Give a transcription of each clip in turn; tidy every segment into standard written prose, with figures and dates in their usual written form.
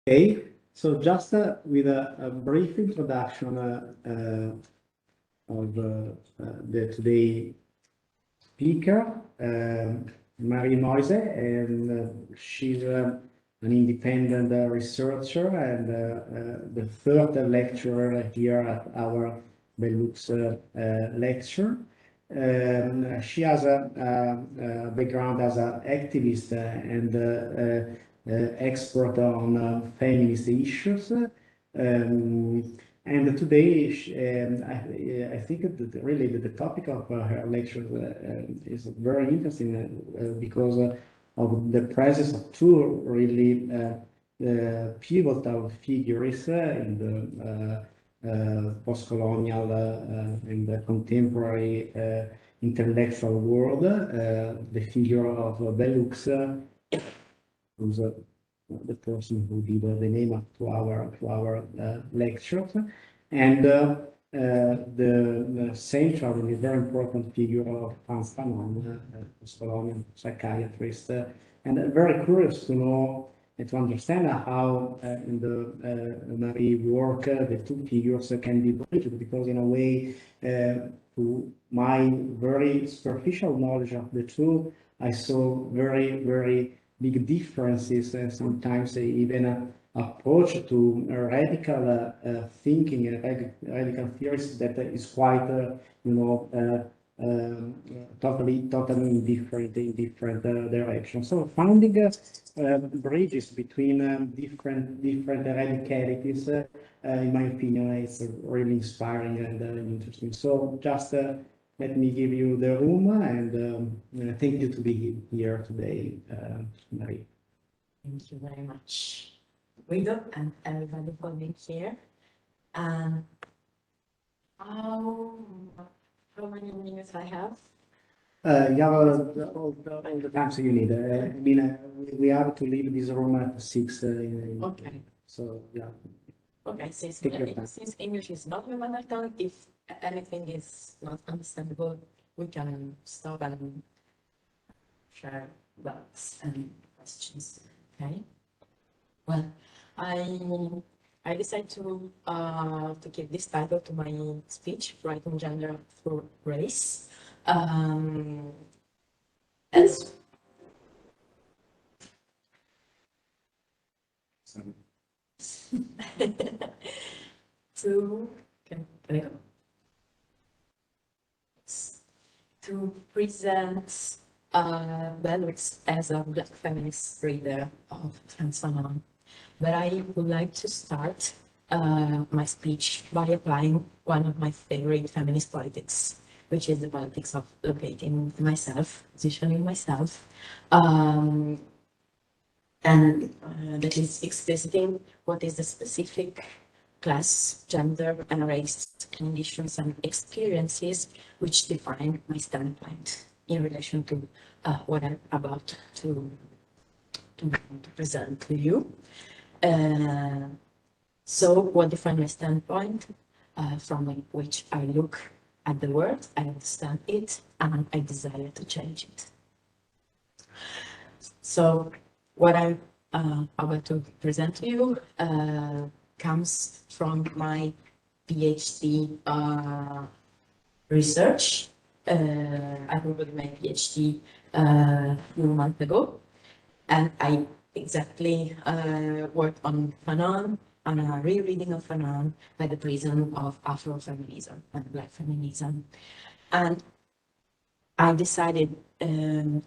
Okay, so just with a brief introduction of the today speaker, Marie Moïse, and she's an independent researcher and the third lecturer here at our Belux lecture. She has a background as an activist and expert on feminist issues. And today, I think that really the topic of her lecture is very interesting because of the presence of two really pivotal figures in the post-colonial and the contemporary intellectual world. The figure of Belux, who's the person who gave the name to our lectures, and the central and very important figure of Frantz Fanon, post-colonial psychiatrist, and very curious to know and to understand how in the Marie work the two figures can be bridged, because in a way, to my very superficial knowledge of the two, I saw very big differences and sometimes even approach to radical thinking and radical theories that is quite, totally different in different directions. So finding bridges between different radicalities, in my opinion, is really inspiring and interesting. So just let me give you the room, and thank you to be here today, Marie. Thank you very much, Guido, and everybody for being here. And how many minutes I have? You have all the time so you need. I mean, we have to leave this room at 6. Okay. So yeah. Okay, since English is not my mother tongue, if anything is not understandable, we can stop and share doubts and questions. Okay. Well, I decided to give this title to my speech, Writing Gender Through Race. As to present Belux as a Black feminist reader of Frantz Fanon. But I would like to start my speech by applying one of my favorite feminist politics, which is the politics of locating myself, positioning myself, and that is expliciting what is the specific class, gender, and race conditions and experiences which define my standpoint in relation to what I'm about to present to you. So what defines my standpoint, from which I look at the world, I understand it, and I desire to change it. So what I'm about to present to you comes from my PhD research. I completed my PhD a few months ago, and I exactly worked on Fanon, on a rereading of Fanon by the prism of Afrofeminism and Black feminism. And I decided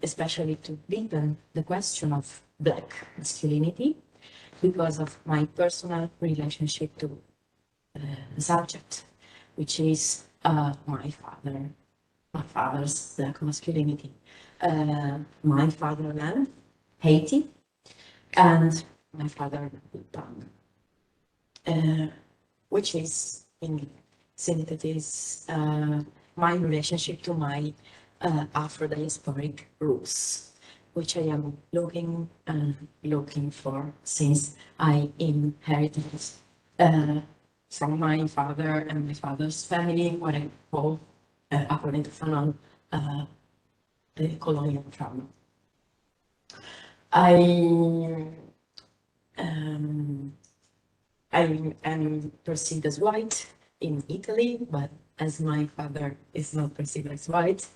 especially to deepen the question of Black masculinity because of my personal relationship to the subject, which is my father's Black masculinity, my fatherland, Haiti, and my father, Bhutan, which is in synthesis my relationship to my Afro-diasporic roots, which I am looking for since I inherited from my father and my father's family what I call, according to Fanon, the colonial trauma. I am perceived as white in Italy, but as my father is not perceived as white,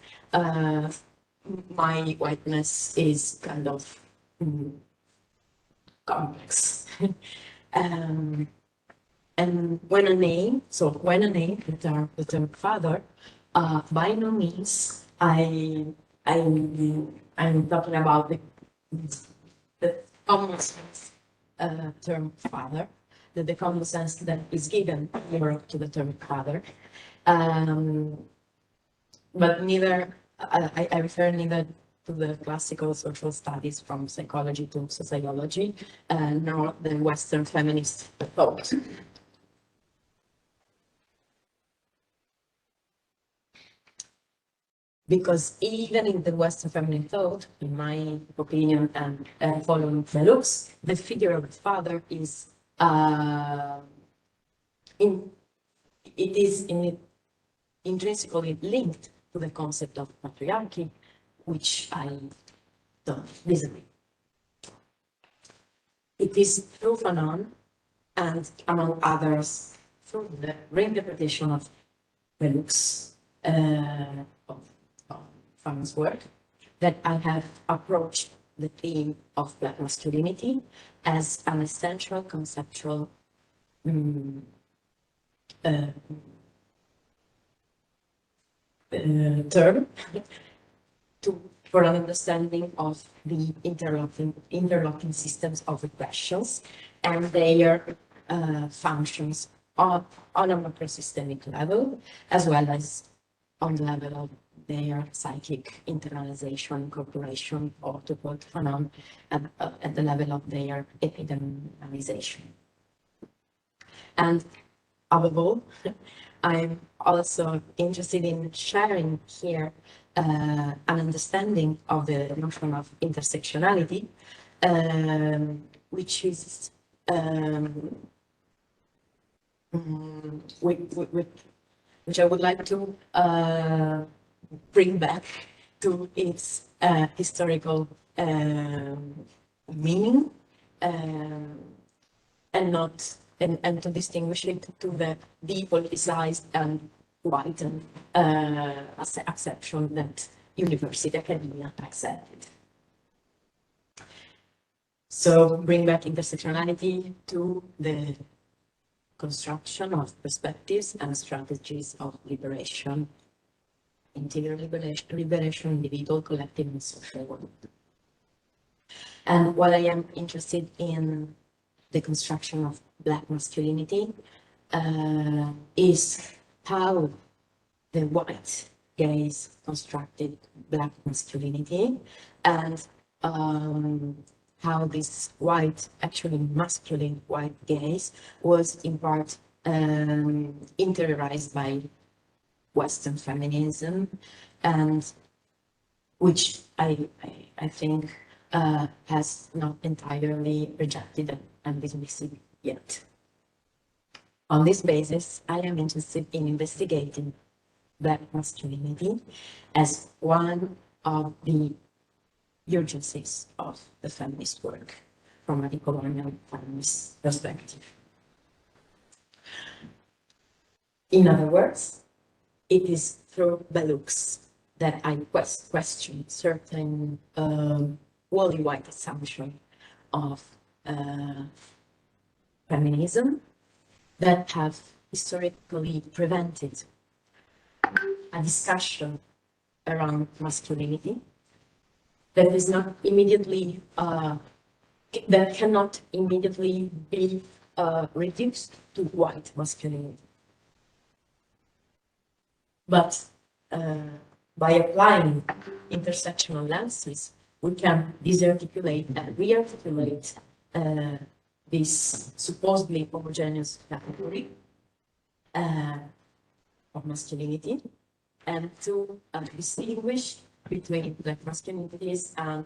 my whiteness is kind of complex. And when a name, the term father, by no means I'm talking about the common sense term father, the common sense that is given in Europe to the term father. But neither, I refer neither to the classical social studies from psychology to sociology, nor the Western feminist thought. Because even in the Western feminine thought, in my opinion, and following Bellux, the figure of the father is intrinsically linked to the concept of patriarchy, which I don't disagree. It is through Fanon, and among others, through the reinterpretation of Bellux, of Fanon's work, that I have approached the theme of Black masculinity as an essential conceptual term for an understanding of the interlocking systems of repressions and their functions on a macrosystemic level, as well as on the level of their psychic internalization, incorporation, or to quote Fanon, at the level of their epidemialization. And above all, I'm also interested in sharing here an understanding of the notion of intersectionality, which is which I would like to bring back to its historical meaning, and to distinguish it to the depoliticized and whitened acception that university academia accepted. So bring back intersectionality to the construction of perspectives and strategies of liberation, interior liberation, individual, collective, and social world. And while I am interested in the construction of Black masculinity, is how the white gaze constructed Black masculinity, and how this white, actually masculine white gaze was in part interiorized by Western feminism, and which I think has not entirely rejected and dismissed yet. On this basis, I am interested in investigating Black masculinity as one of the urgencies of the feminist work from a decolonial feminist perspective. In other words, it is through Bellux that I question certain wholly white assumption of feminism that have historically prevented a discussion around masculinity that is not immediately, that cannot immediately be reduced to white masculinity. But by applying intersectional lenses, we can disarticulate and rearticulate this supposedly homogeneous category of masculinity, and to distinguish between Black masculinities and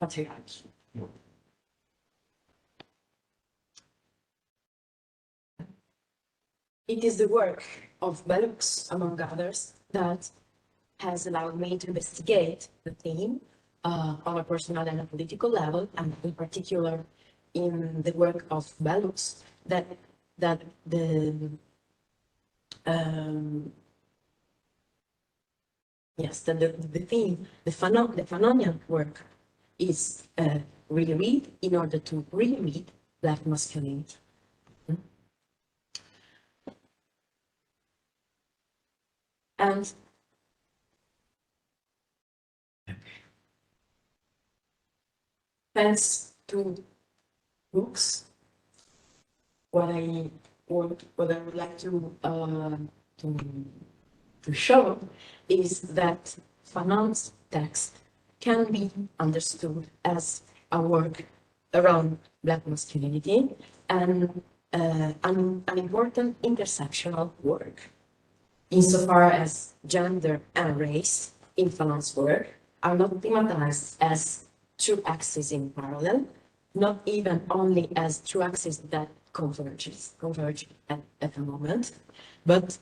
patriarchy. It is the work of Bellux, among others, that has allowed me to investigate the theme on a personal and a political level, and in particular in the work of Bellux that the yes, the theme, the Fanonian work is reread in order to reread Black masculinity. And thanks to books, what I would like to show is that Fanon's text can be understood as a work around Black masculinity and an important intersectional work, insofar as gender and race in Fanon's work are not thematized as two axes in parallel, not even only as two axes that converge at a moment, but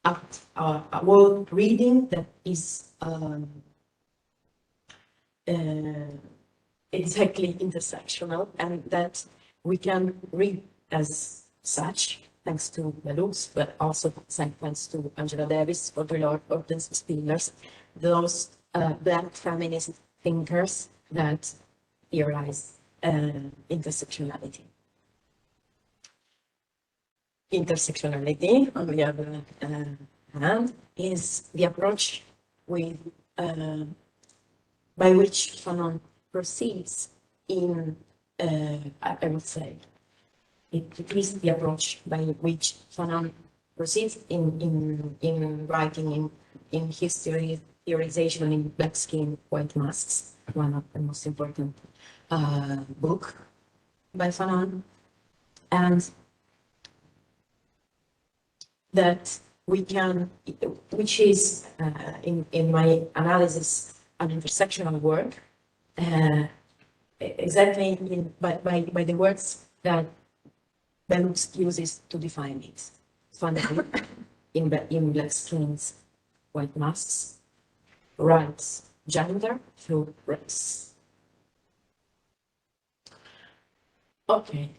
a world reading that is exactly intersectional, and that we can read as such, thanks to Bellux, but also thanks to Angela Davis, Baudrillard, Hortense Spillers, those Black feminist thinkers that theorize intersectionality. Intersectionality, on the other hand, is the approach with by which Fanon proceeds in, I would say, it is the approach by which Fanon proceeds in writing in his theorization in Black Skin, White Masks, one of the most important book by Fanon, and that we can, which is in my analysis, an intersectional work, exactly by the words that Bellux uses to define it. Finally, in Black Skins, White Masks, writes gender through race. Okay,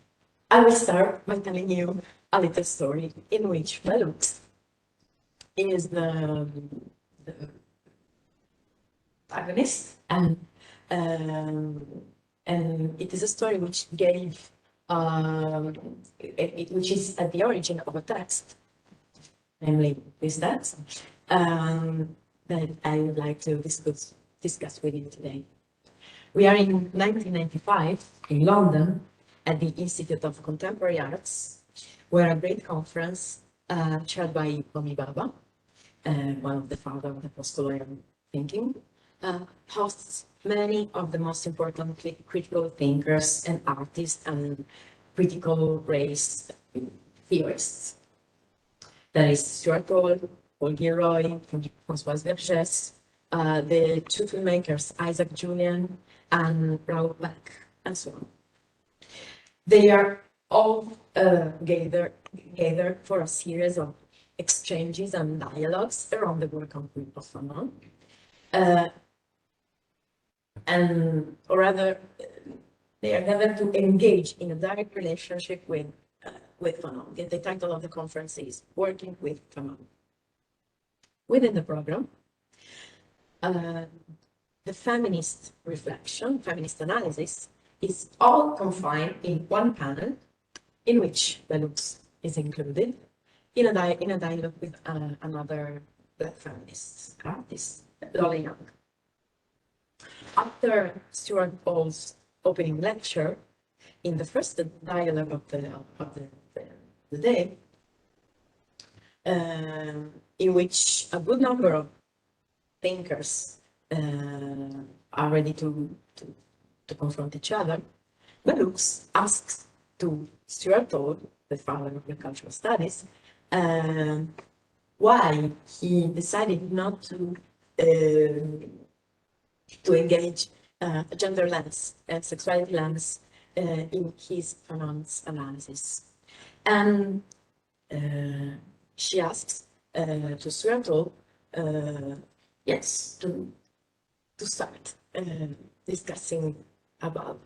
I will start by telling you a little story in which Bellux is the protagonist, and it is a story which gave which is at the origin of a text, namely this text, that I would like to discuss with you today. We are in 1995 in London at the Institute of Contemporary Arts, where a great conference chaired by Homi Bhabha, one of the fathers of the post-colonial thinking, hosts many of the most important critical thinkers and artists and critical race theorists. That is Stuart Hall, Paul Gilroy, Françoise Vergès, the two filmmakers Isaac Julian and Raoul Beck, and so on. They are all gathered for a series of exchanges and dialogues around the work of Fanon, or rather, they are gathered to engage in a direct relationship with Fanon. The title of the conference is Working with Fanon. Within the program, the feminist reflection, feminist analysis, is all confined in one panel in which Bellux is included in a dialogue with another Black feminist artist, Lola Young. After Stuart Hall's opening lecture, in the first dialogue of the day, in which a good number of thinkers are ready to confront each other, Bellux asks to Stuart Hall, the father of the cultural studies, why he decided not to engage a gender lens and sexuality lens in his Fanon's analysis. And she asks to Stuart Hall, yes, to start discussing about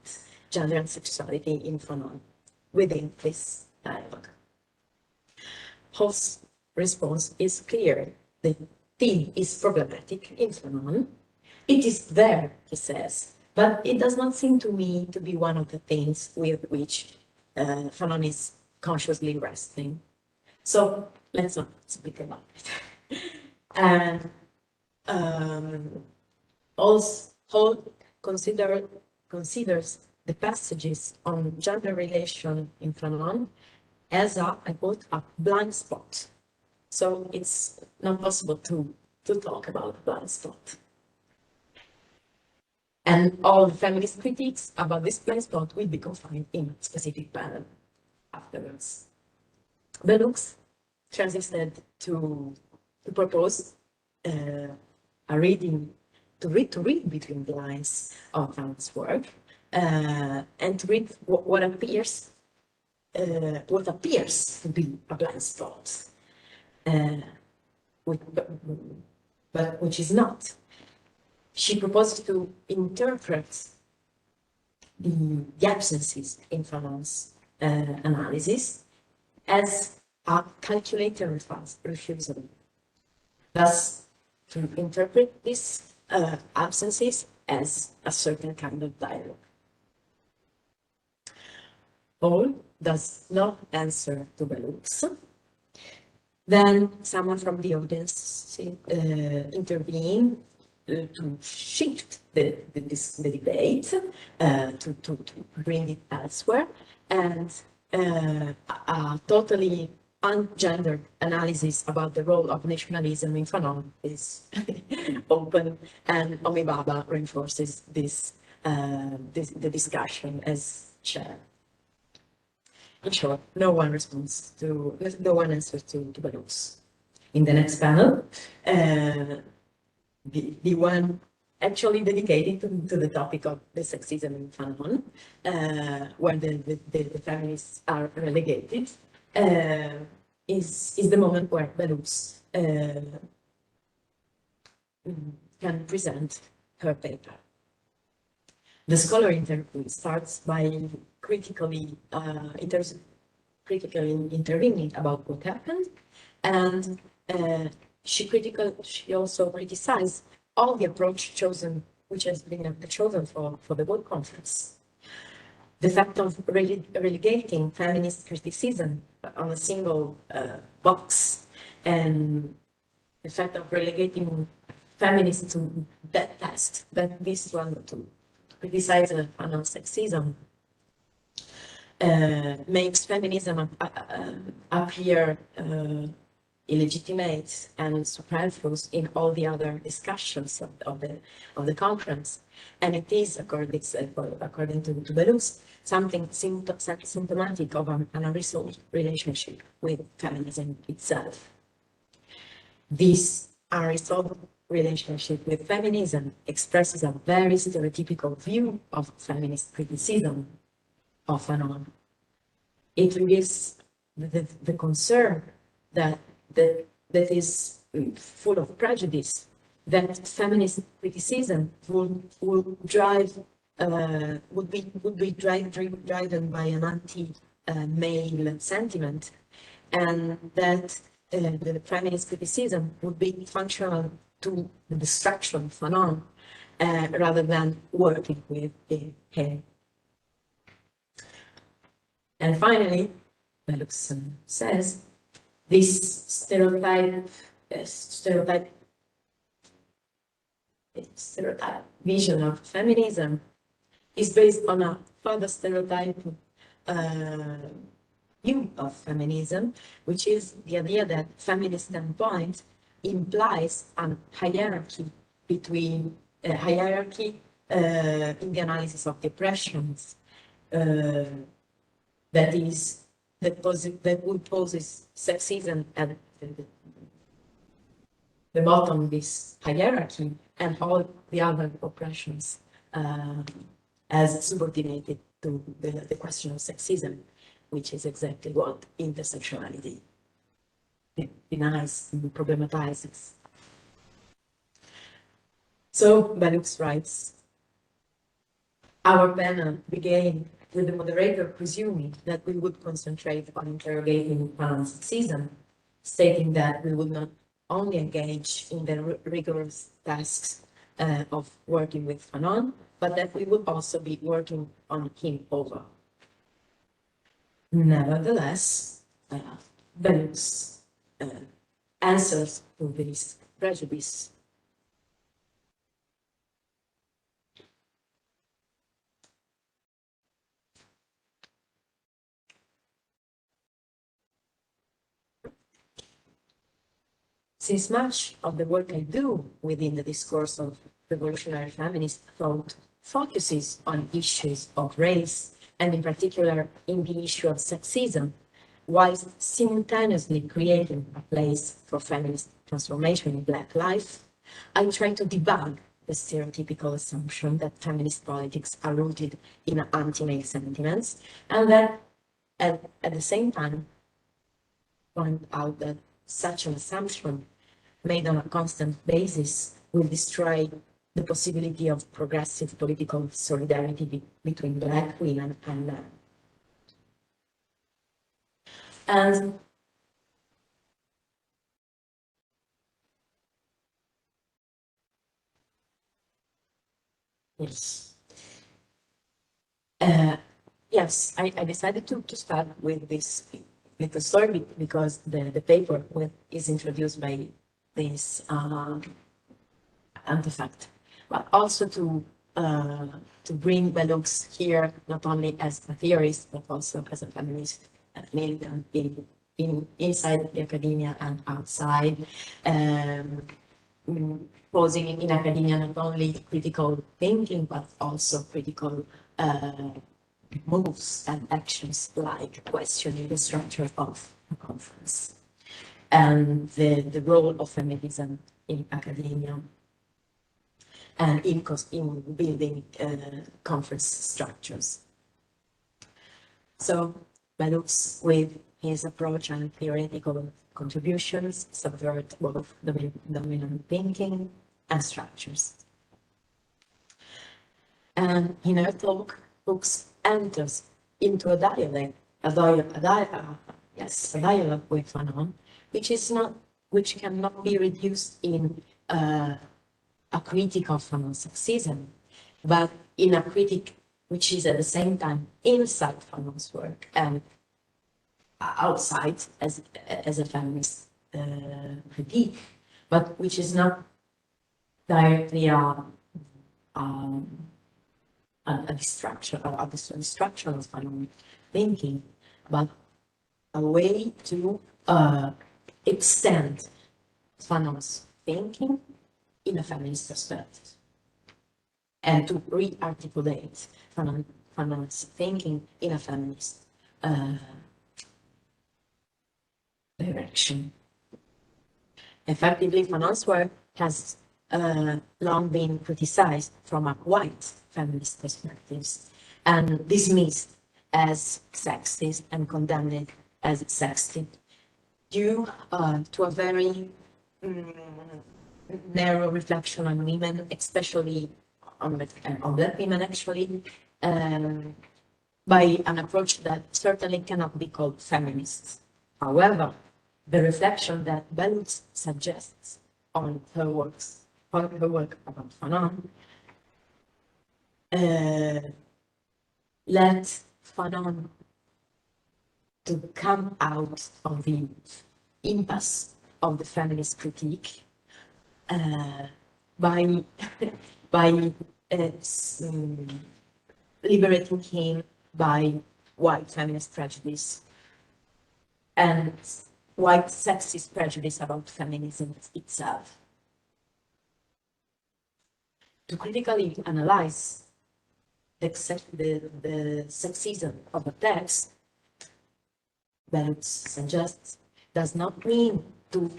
gender and sexuality in Fanon within this dialogue. Hall's response is clear. The theme is problematic in Fanon. It is there, he says, but it does not seem to me to be one of the things with which Fanon is consciously wrestling. So let's not speak about it. And also Hall considers the passages on gender relation in Fanon as a, I quote, a blind spot. So it's not possible to talk about blind spot. And all feminist critiques about this blind spot will be confined in a specific panel afterwards. Bellux tries instead to propose a reading, to read between the lines of Fanon's work, and to read what appears to be a blind spot, but which is not. She proposes to interpret the absences in Fanon's analysis as a calculated refusal. Thus, to interpret these absences as a certain kind of dialogue. Hall does not answer to Bellux. Then someone from the audience intervened to shift the debate, to bring it elsewhere, and a totally ungendered analysis about the role of nationalism in Fanon is open, and Omibaba reinforces the discussion as chair. In short, no one answers to Bellux. In the next panel, the one actually dedicated to the topic of the sexism in Fanon, where the feminists are relegated, is the moment where Bellux can present her paper. The scholar interview starts by critically intervening about what happened, and she also criticized all the approach chosen, which has been chosen for the World Conference. The fact of relegating feminist criticism on a single box, and the fact of relegating feminists to that test, that this one to criticize Fanon sexism, makes feminism appear illegitimate and superfluous in all the other discussions of the conference, and it is, according to Bellux, something symptomatic of an unresolved relationship with feminism itself. This unresolved relationship with feminism expresses a very stereotypical view of feminist criticism of Fanon. It reveals the concern that is full of prejudice, that feminist criticism would be driven by an anti-male sentiment, and that the feminist criticism would be functional to the destruction of Fanon, rather than working with him. And finally, Bellux says, this stereotype vision of feminism is based on a further stereotype view of feminism, which is the idea that feminist standpoint implies a hierarchy between in the analysis of the oppressions, that would pose sexism at the bottom of this hierarchy, and all the other oppressions as subordinated to the question of sexism, which is exactly what intersectionality denies and problematizes. So Bellux writes, Our panel began with the moderator presuming that we would concentrate on interrogating Fanon's sexism, stating that we would not only engage in the rigorous tasks of working with Fanon, but that we would also be working on him over. Nevertheless, Bennett's answers to this prejudice since much of the work I do within the discourse of revolutionary feminist thought focuses on issues of race, and in particular in the issue of sexism, whilst simultaneously creating a place for feminist transformation in Black life, I try to debug the stereotypical assumption that feminist politics are rooted in anti-male sentiments, and that at the same time point out that such an assumption made on a constant basis will destroy the possibility of progressive political solidarity between Black women and men. And yes, yes, I decided to start with this little story because the paper is introduced by this artifact, but also to bring Bellux here not only as a theorist but also as a feminist militant inside the academia and outside, posing in academia not only critical thinking but also critical moves and actions like questioning the structure of a conference and the role of feminism in academia and in building conference structures. So Bellux, with his approach and theoretical contributions, subvert both dominant thinking and structures. And in her talk, Hooks enters into a dialogue with Fanon, which cannot be reduced in a critique of Fanon's sexism, but in a critique which is at the same time inside Fanon's work and outside as a feminist critique, but which is not directly a destruction of Fanon thinking, but a way to extend Fanon's thinking in a feminist perspective and to re-articulate Fanon's thinking in a feminist direction. Effectively, Fanon's work has long been criticized from a white feminist perspectives and dismissed as sexist and condemned as sexist due to a very narrow reflection on women, especially on Black women, actually, by an approach that certainly cannot be called feminist. However, the reflection that Bellux suggests on her work about Fanon led Fanon to come out of the impasse of the feminist critique by liberating him by white feminist prejudice and white sexist prejudice about feminism itself. To critically analyze the sexism of a text, Bellux suggests, does not mean to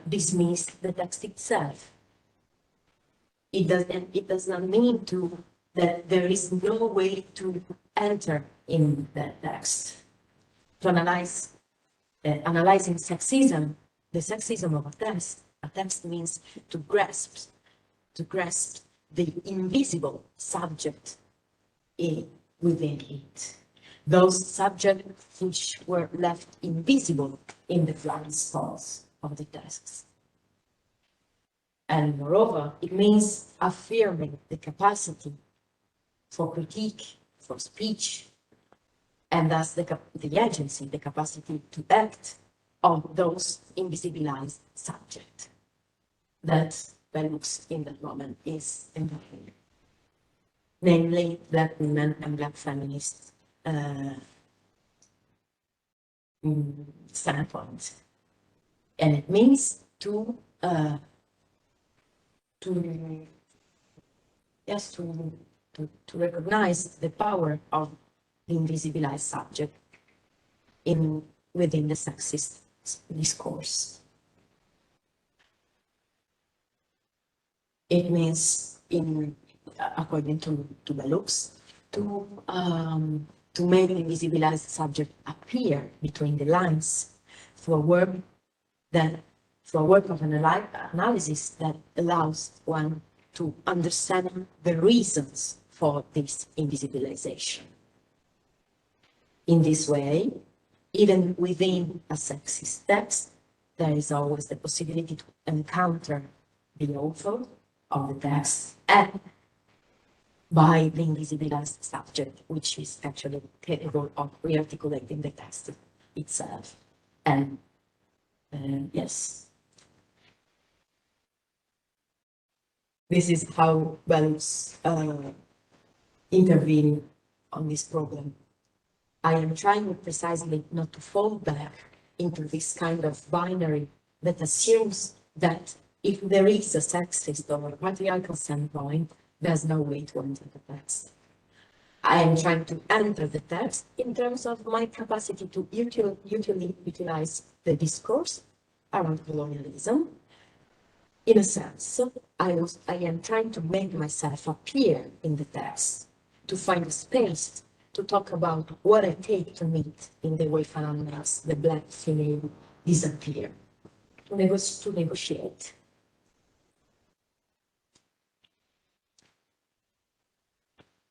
dismiss the text itself. It does not mean that there is no way to enter in that text. To analyze analyzing sexism, the sexism of a text means to grasp the invisible subject within it. Those subjects which were left invisible in the blind spots of the texts. And moreover, it means affirming the capacity for critique, for speech, and thus the agency, the capacity to act on those invisibilized subjects that Bellux in that moment is embodying, namely Black women and Black feminists standpoint. And it means to recognize the power of the invisibilized subject within the sexist discourse. It means, according to Bellux, to make the invisibilized subject appear between the lines through a work of analysis that allows one to understand the reasons for this invisibilization. In this way, even within a sexist text, there is always the possibility to encounter the author of the text and by the invisibilized subject, which is actually capable of rearticulating the text itself. And yes, this is how Bellux intervened on this problem. I am trying precisely not to fall back into this kind of binary that assumes that if there is a sexist or a patriarchal standpoint, there's no way to enter the text. I am trying to enter the text in terms of my capacity to utilize the discourse around colonialism. In a sense, I am trying to make myself appear in the text, to find a space to talk about what I take to mean in the way Fanon makes the Black female disappear, to negotiate.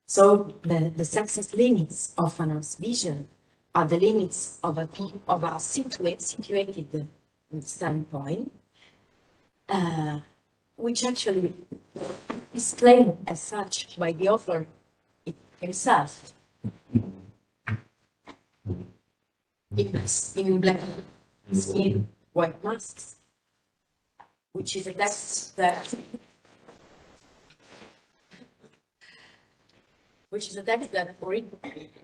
So the sexist limits of Fanon's vision are the limits of a situated standpoint, which actually is claimed as such by the author himself in Black Skin, White Masks, which is a text that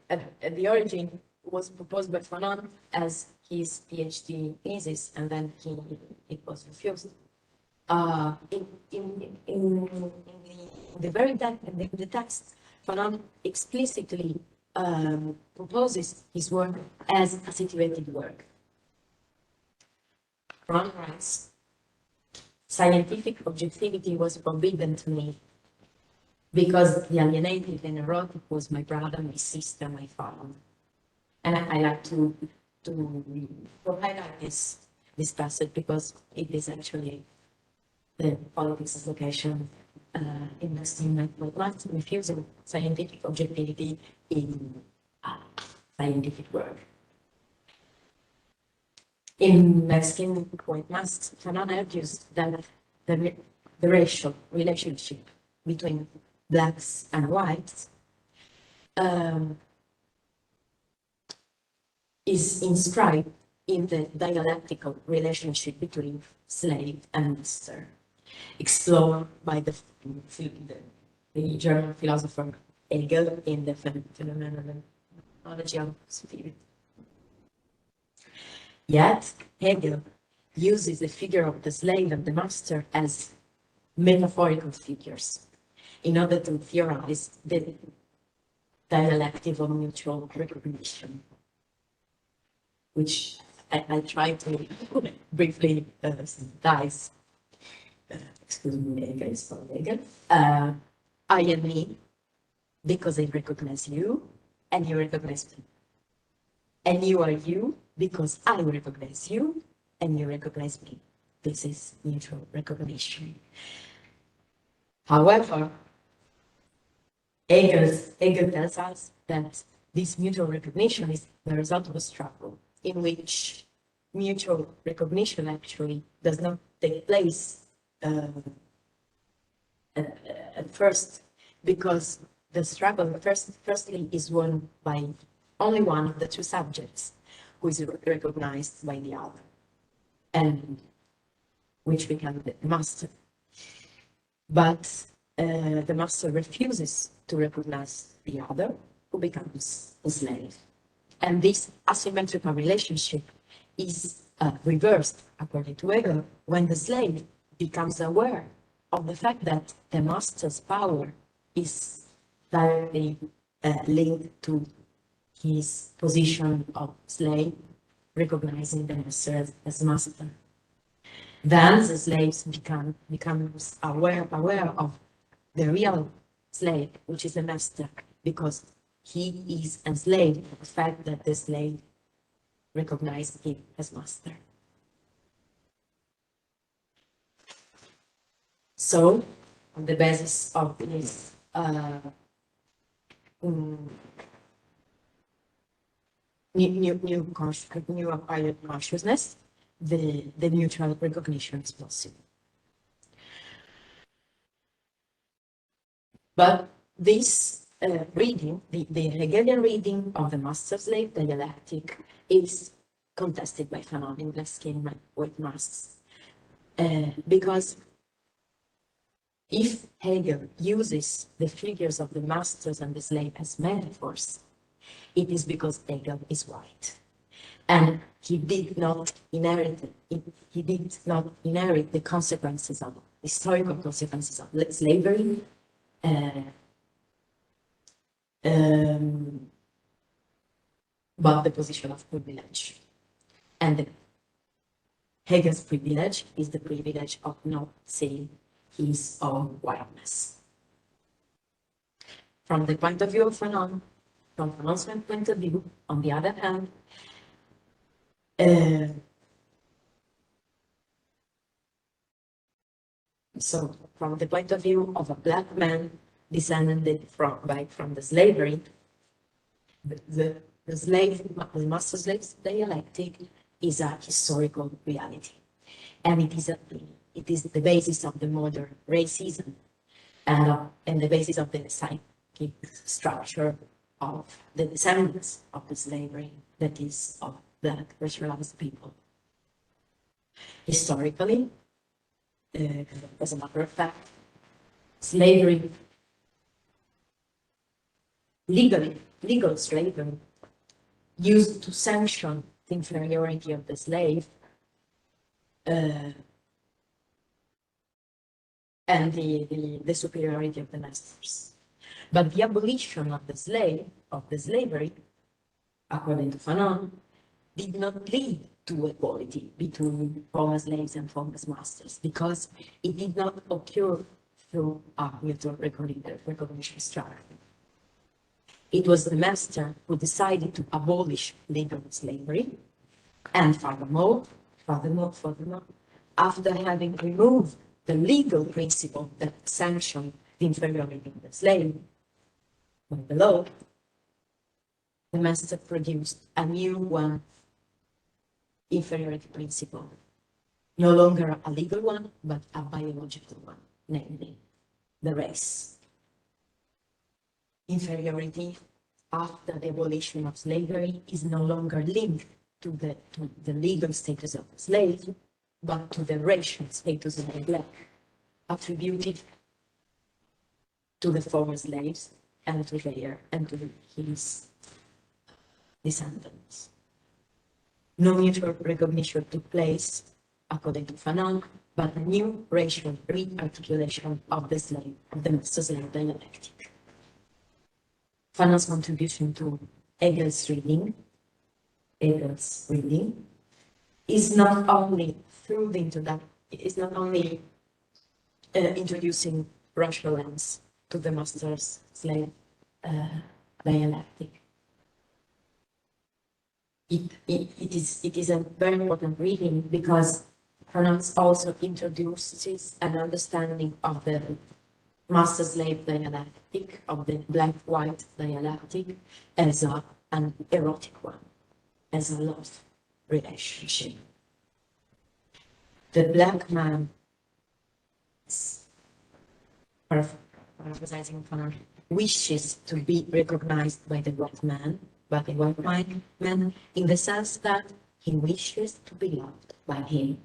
at the origin was proposed by Fanon as his PhD thesis, and then it was refused. In the text, Fanon explicitly proposes his work as a situated work. Fanon writes, "Scientific objectivity was forbidden to me because the alienated and erotic was my brother, my sister, my father." And I like to highlight this passage because it is actually the politics of location in the statement, but refusing scientific objectivity in scientific work. In Mexican White Masks, Fanon argues that the racial relationship between blacks and whites is inscribed in the dialectical relationship between slave and master, explored by the German philosopher Hegel in the phenomenology of spirit. Yet, Hegel uses the figure of the slave and the master as metaphorical figures in order to theorize the dialectic of mutual recognition, which I try to briefly synthesize. Excuse me, Hegel is from Hegel. I and me, because I recognize you, and you recognize me. And you are you, because I recognize you, and you recognize me. This is mutual recognition. However, Hegel tells us that this mutual recognition is the result of a struggle in which mutual recognition actually does not take place at first, because the struggle firstly is won by only one of the two subjects who is recognized by the other, and which becomes the master. But the master refuses to recognize the other, who becomes a slave. And this asymmetrical relationship is reversed, according to Hegel, when the slave becomes aware of the fact that the master's power is directly linked to his position of slave, recognizing the master as master. Then the slaves becomes aware of the real slave, which is the master, because he is enslaved to the fact that the slave recognizes him as master. So, on the basis of this new acquired consciousness, the mutual recognition is possible. But this reading, the Hegelian reading of the master-slave dialectic, is contested by Fanon in Black Skin, White Masks, because if Hegel uses the figures of the masters and the slave as metaphors, it is because Hegel is white, and he did not inherit the consequences of historical consequences of slavery, but the position of privilege. And Hegel's privilege is the privilege of not seeing his own whiteness. From the point of view of Fanon, from Fanon's point of view, on the other hand, so from the point of view of a black man descended from the slavery, the master-slave dialectic is a historical reality, and it is the basis of the modern racism and the basis of the psychic structure of the descendants of the slavery, that is, of black racialized people. Historically, as a matter of fact, slavery, legal slavery, used to sanction the inferiority of the slave and the superiority of the masters. But the abolition of the slavery, according to Fanon, did not lead to equality between former slaves and former masters, because it did not occur through a mutual recognition structure. It was the master who decided to abolish legal slavery, and furthermore, after having removed the legal principle that sanctioned the inferiority of the slave from the law, the master produced a new one, inferiority principle, no longer a legal one, but a biological one, namely the race. Inferiority after the abolition of slavery is no longer linked to the legal status of the slave, but to the racial status of the black, attributed to the former slaves and to his descendants. No mutual recognition took place, according to Fanon, but a new racial re-articulation of the master-slave dialectic. Fanon's contribution to Hegel's reading is not only introducing racial lens to the master-slave dialectic. It is a very important reading because Fanon also introduces an understanding of the master-slave dialectic, of the black-white dialectic, as an erotic one, as a love relationship. The black man, paraphrasing Fanon, wishes to be recognized by the white man, in the sense that he wishes to be loved by him.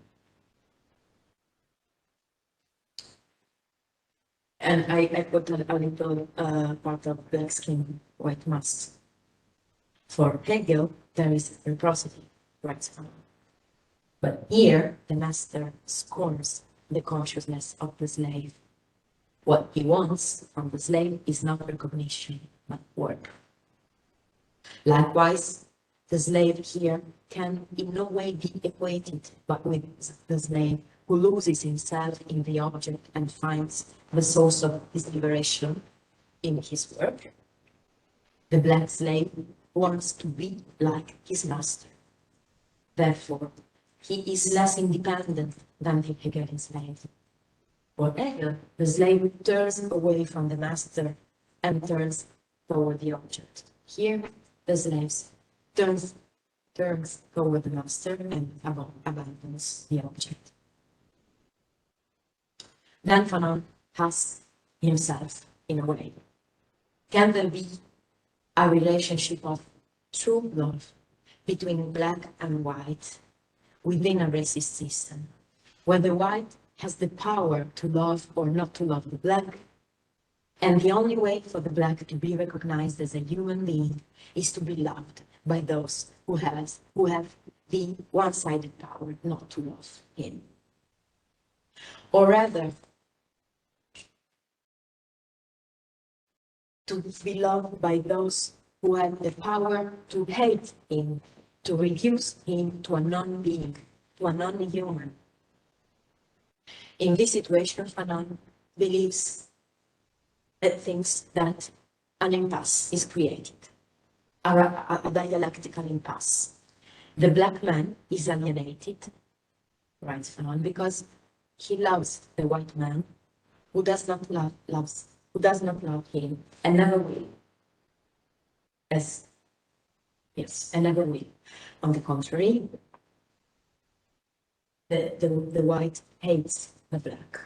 And I put a little part of black skin, white mask. For Hegel, there is reciprocity, writes Fanon. But here, the master scorns the consciousness of the slave. What he wants from the slave is not recognition, but work. Likewise, the slave here can in no way be equated but with the slave who loses himself in the object and finds the source of his liberation in his work. The black slave wants to be like his master. Therefore, he is less independent than the Hegelian slave. For Hegel, the slave turns away from the master and turns toward the object. Here, the slave turns toward the master and abandons the object. Then Fanon asks himself, in a way, can there be a relationship of true love between black and white within a racist system, where the white has the power to love or not to love the black, and the only way for the black to be recognized as a human being is to be loved by those who have the one-sided power not to love him. Or rather, to be loved by those who have the power to hate him, to reduce him to a non-being, to a non-human. In this situation, Fanon believes that thinks that an impasse is created, a dialectical impasse. The black man is alienated, writes Fanon, because he loves the white man who does not love him and never will. And never will. On the contrary, the white hates the black.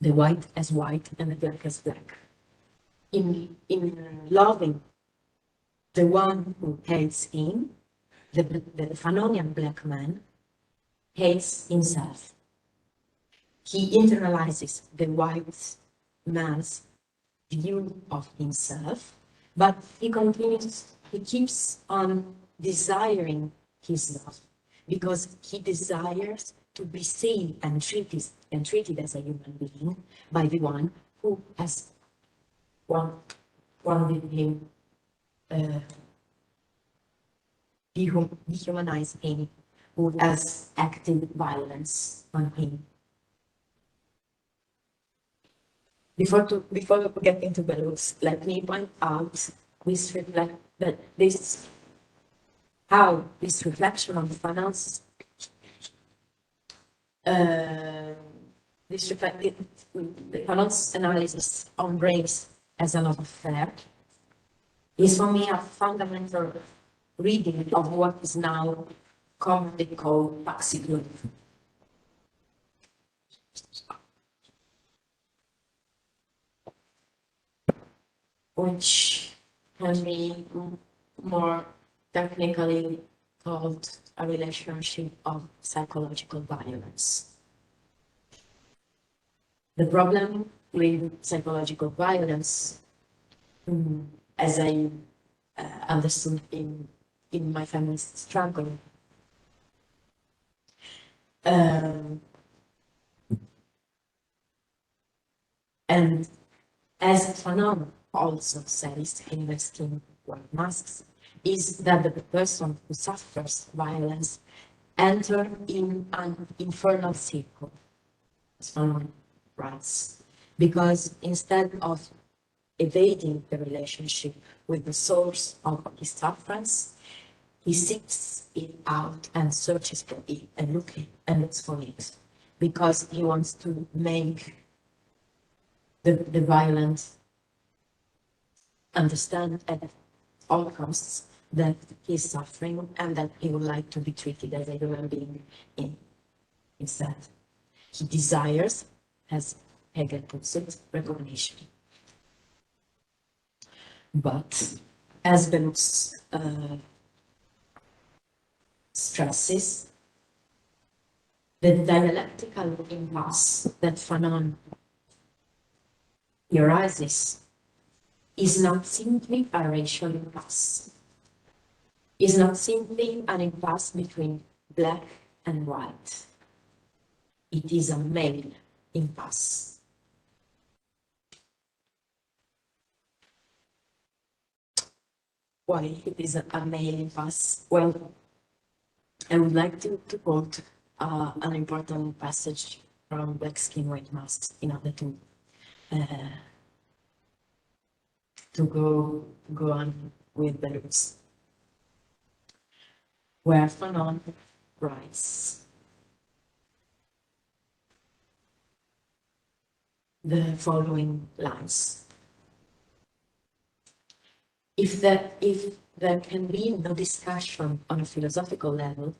The white as white and the black as black. In loving the one who hates him, the Fanonian black man hates himself. He internalizes the white man's view of himself, but he keeps on desiring his love because he desires to be seen and treated as a human being by the one who has wanted him, dehumanize him, who has acted violence on him. Before we get into Belarus, let me point out how this reflection on the finance, the finance analysis on race as an affair is for me a fundamental reading of what is now commonly called Paxicology. Which can be more technically called a relationship of psychological violence. The problem with psychological violence, as I understood in my feminist struggle, and as Fanon also says in the Skin White Masks, is that the person who suffers violence enters in an infernal circle, as Fanon writes, because instead of evading the relationship with the source of his sufferance, he seeks it out and searches for it and looks for it, because he wants to make the violent understand at all costs that he's suffering and that he would like to be treated as a human being instead. He desires, as Hegel puts it, recognition. But as Benus stresses, the dialectical impasse that Fanon theorizes is not simply a racial impasse, is not simply an impasse between black and white. It is a male impasse. Why it is a male impasse? Well, I would like to quote an important passage from Black Skin, White Masks in order to go on with the roots, where Fanon writes the following lines. If there can be no discussion on a philosophical level,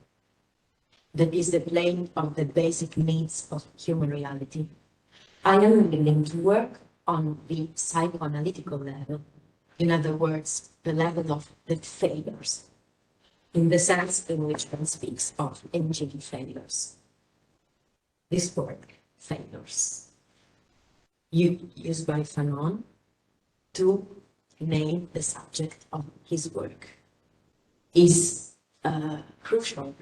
that is the plane of the basic needs of human reality, I am willing to work on the psychoanalytical level, in other words, the level of the failures, in the sense in which one speaks of engine failures. This word, failures, used by Fanon to name the subject of his work, is crucial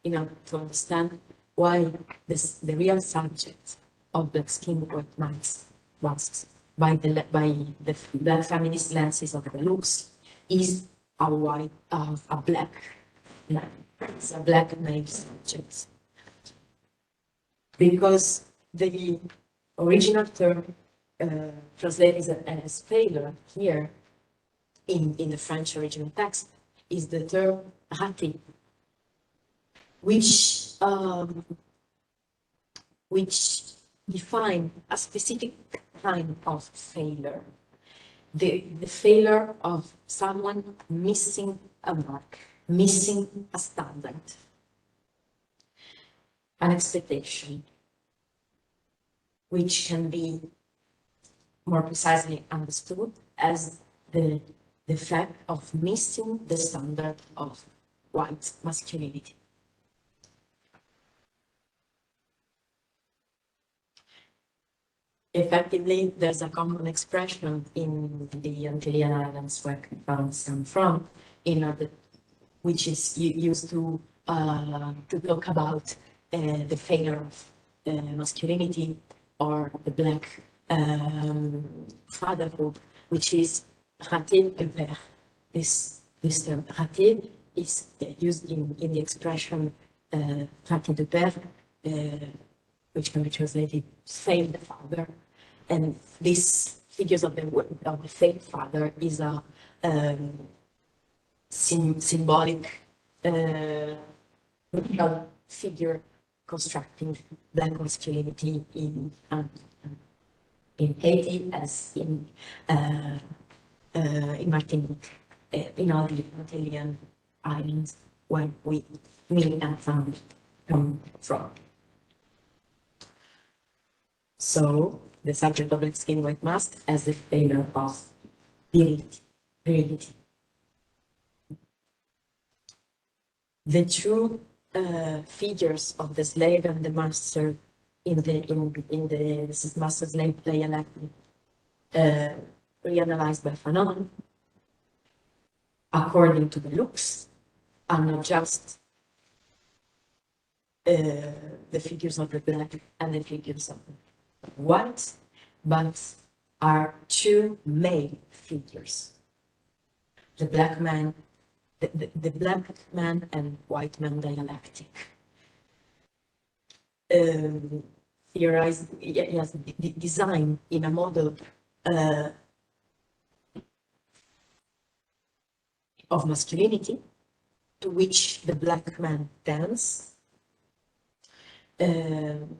in order to understand why the real subject of Black Skin, White Masks by the feminist lenses of the looks is a black man. It's a black male subject. Because the original term translated as failure here in the French original text is the term raté, which define a specific kind of failure, the failure of someone missing a mark, missing a standard, an expectation, which can be more precisely understood as the fact of missing the standard of white masculinity. Effectively, there's a common expression in the Antillean Islands where Frantz come from, which is used to talk about the failure of masculinity or the black fatherhood, which is raté le père. This term raté is used in the expression raté de père, which can be translated failed father, and these figures of the failed father is a symbolic figure constructing black masculinity in Haiti as in Martinique, in all the Antillean islands where me and Frantz come from. So the subject of Black Skin, White Mask as the failure of virility. The true figures of the slave and the master in the master-slave dialectic reanalyzed by Fanon, according to the looks, are not just the figures of the black and the figures of the white, but are two male figures. The black man, the black man and white man dialectic. Theorized, yes, designed in a model of masculinity to which the black man tends, and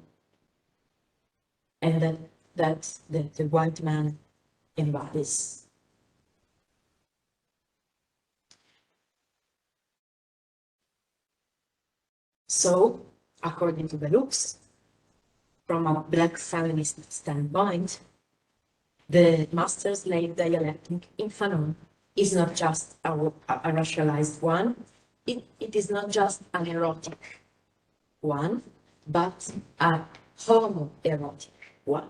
that that the white man embodies. So, according to the looks, from a black feminist standpoint, the master-slave dialectic in Fanon is not just a racialized one, it is not just an erotic one, but a homoerotic one.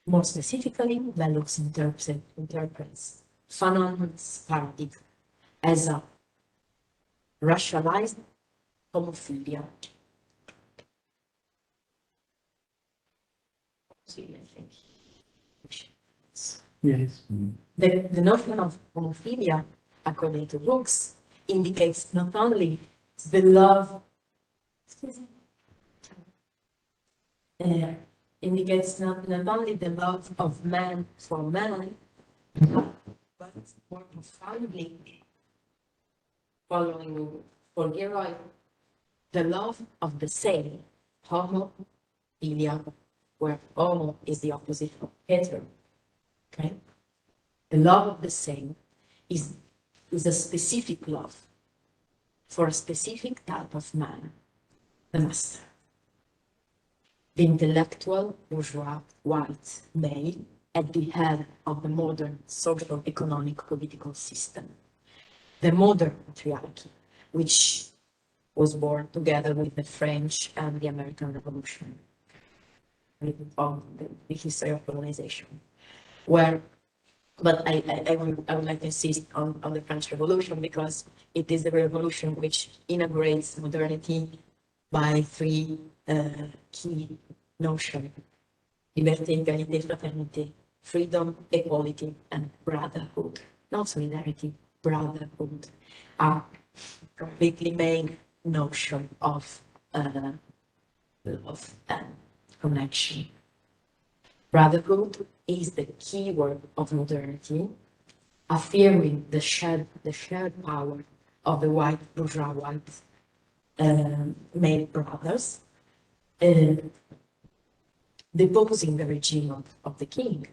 More specifically, Bellux interprets Fanon's paradigm as a racialized homophilia. Yes. The notion of homophilia, according to Brooks, indicates not only the love, indicates not only the love of man for man, but more profoundly, following for Gilroy, the love of the same, homophilia, where homo is the opposite of hetero. Okay? The love of the same is a specific love for a specific type of man, the master. The intellectual, bourgeois, white male at the head of the modern social, economic, political system. The modern patriarchy, which was born together with the French and the American Revolution, of the history of colonization, where, but I would like to insist on the French Revolution because it is the revolution which inaugurates modernity by three key notions: liberté, égalité, fraternité, freedom, equality, and brotherhood. Not solidarity, brotherhood, a completely main notion of love and connection. Brotherhood is the key word of modernity, affirming the shared power of the white bourgeois white male brothers, deposing the regime of the king,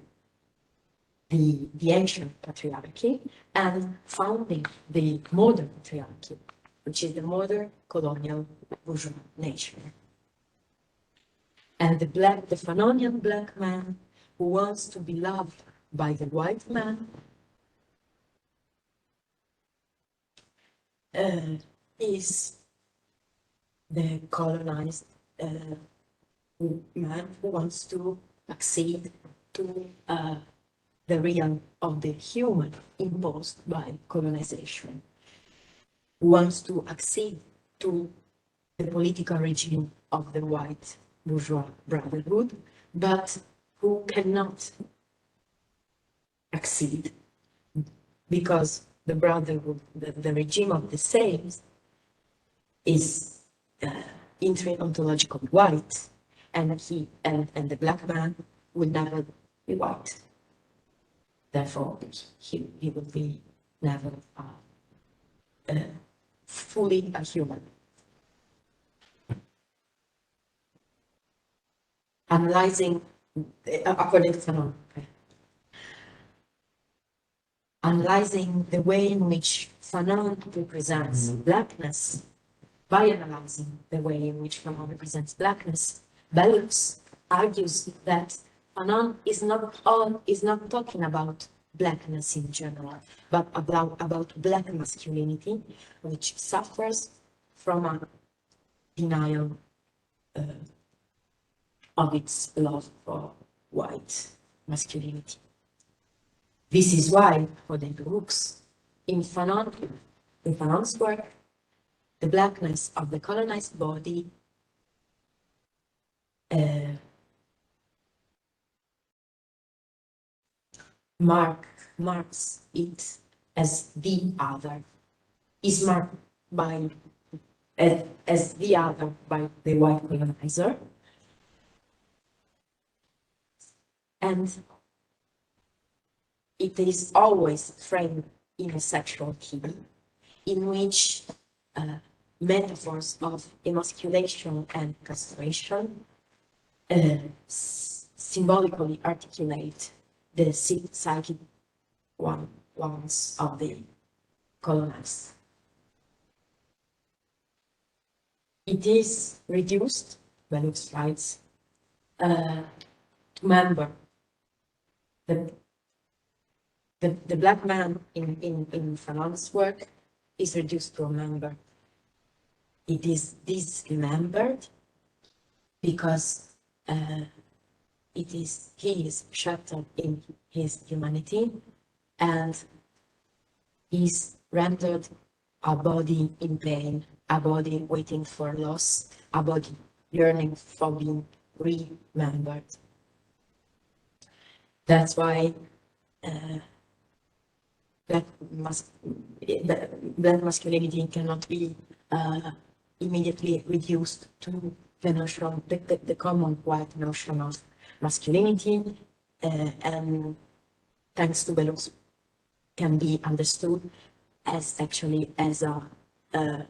the ancient patriarchy, and founding the modern patriarchy, which is the modern colonial bourgeois nation. And the Fanonian black man who wants to be loved by the white man is the colonized man who wants to accede to the realm of the human imposed by colonization, who wants to accede to the political regime of the white bourgeois brotherhood, but who cannot accede because the brotherhood, the regime of the slaves is intra-ontologically white, and the black man will never be white. Therefore, he will be never fully a human. Analyzing, according to Fanon, analyzing the way in which Fanon represents blackness, by analyzing the way in which Fanon represents blackness, Bellux argues that Fanon is not talking about blackness in general, but about black masculinity, which suffers from a denial of its love for white masculinity. This is why, according to Brooks, in Fanon's work, the blackness of the colonized body marks it as the other, is marked by as the other by the white colonizer, and it is always framed in a sexual key, in which metaphors of emasculation and castration symbolically articulate the psychic ones of the colonized. It is reduced, Bellux writes, to member. The black man in Fanon's work is reduced to a member. It is dismembered because he is shattered in his humanity and is rendered a body in pain, a body waiting for loss, a body yearning for being remembered. That's why black masculinity cannot be immediately reduced to the notion, the common white notion of masculinity, and thanks to Bellux, can be understood as actually as a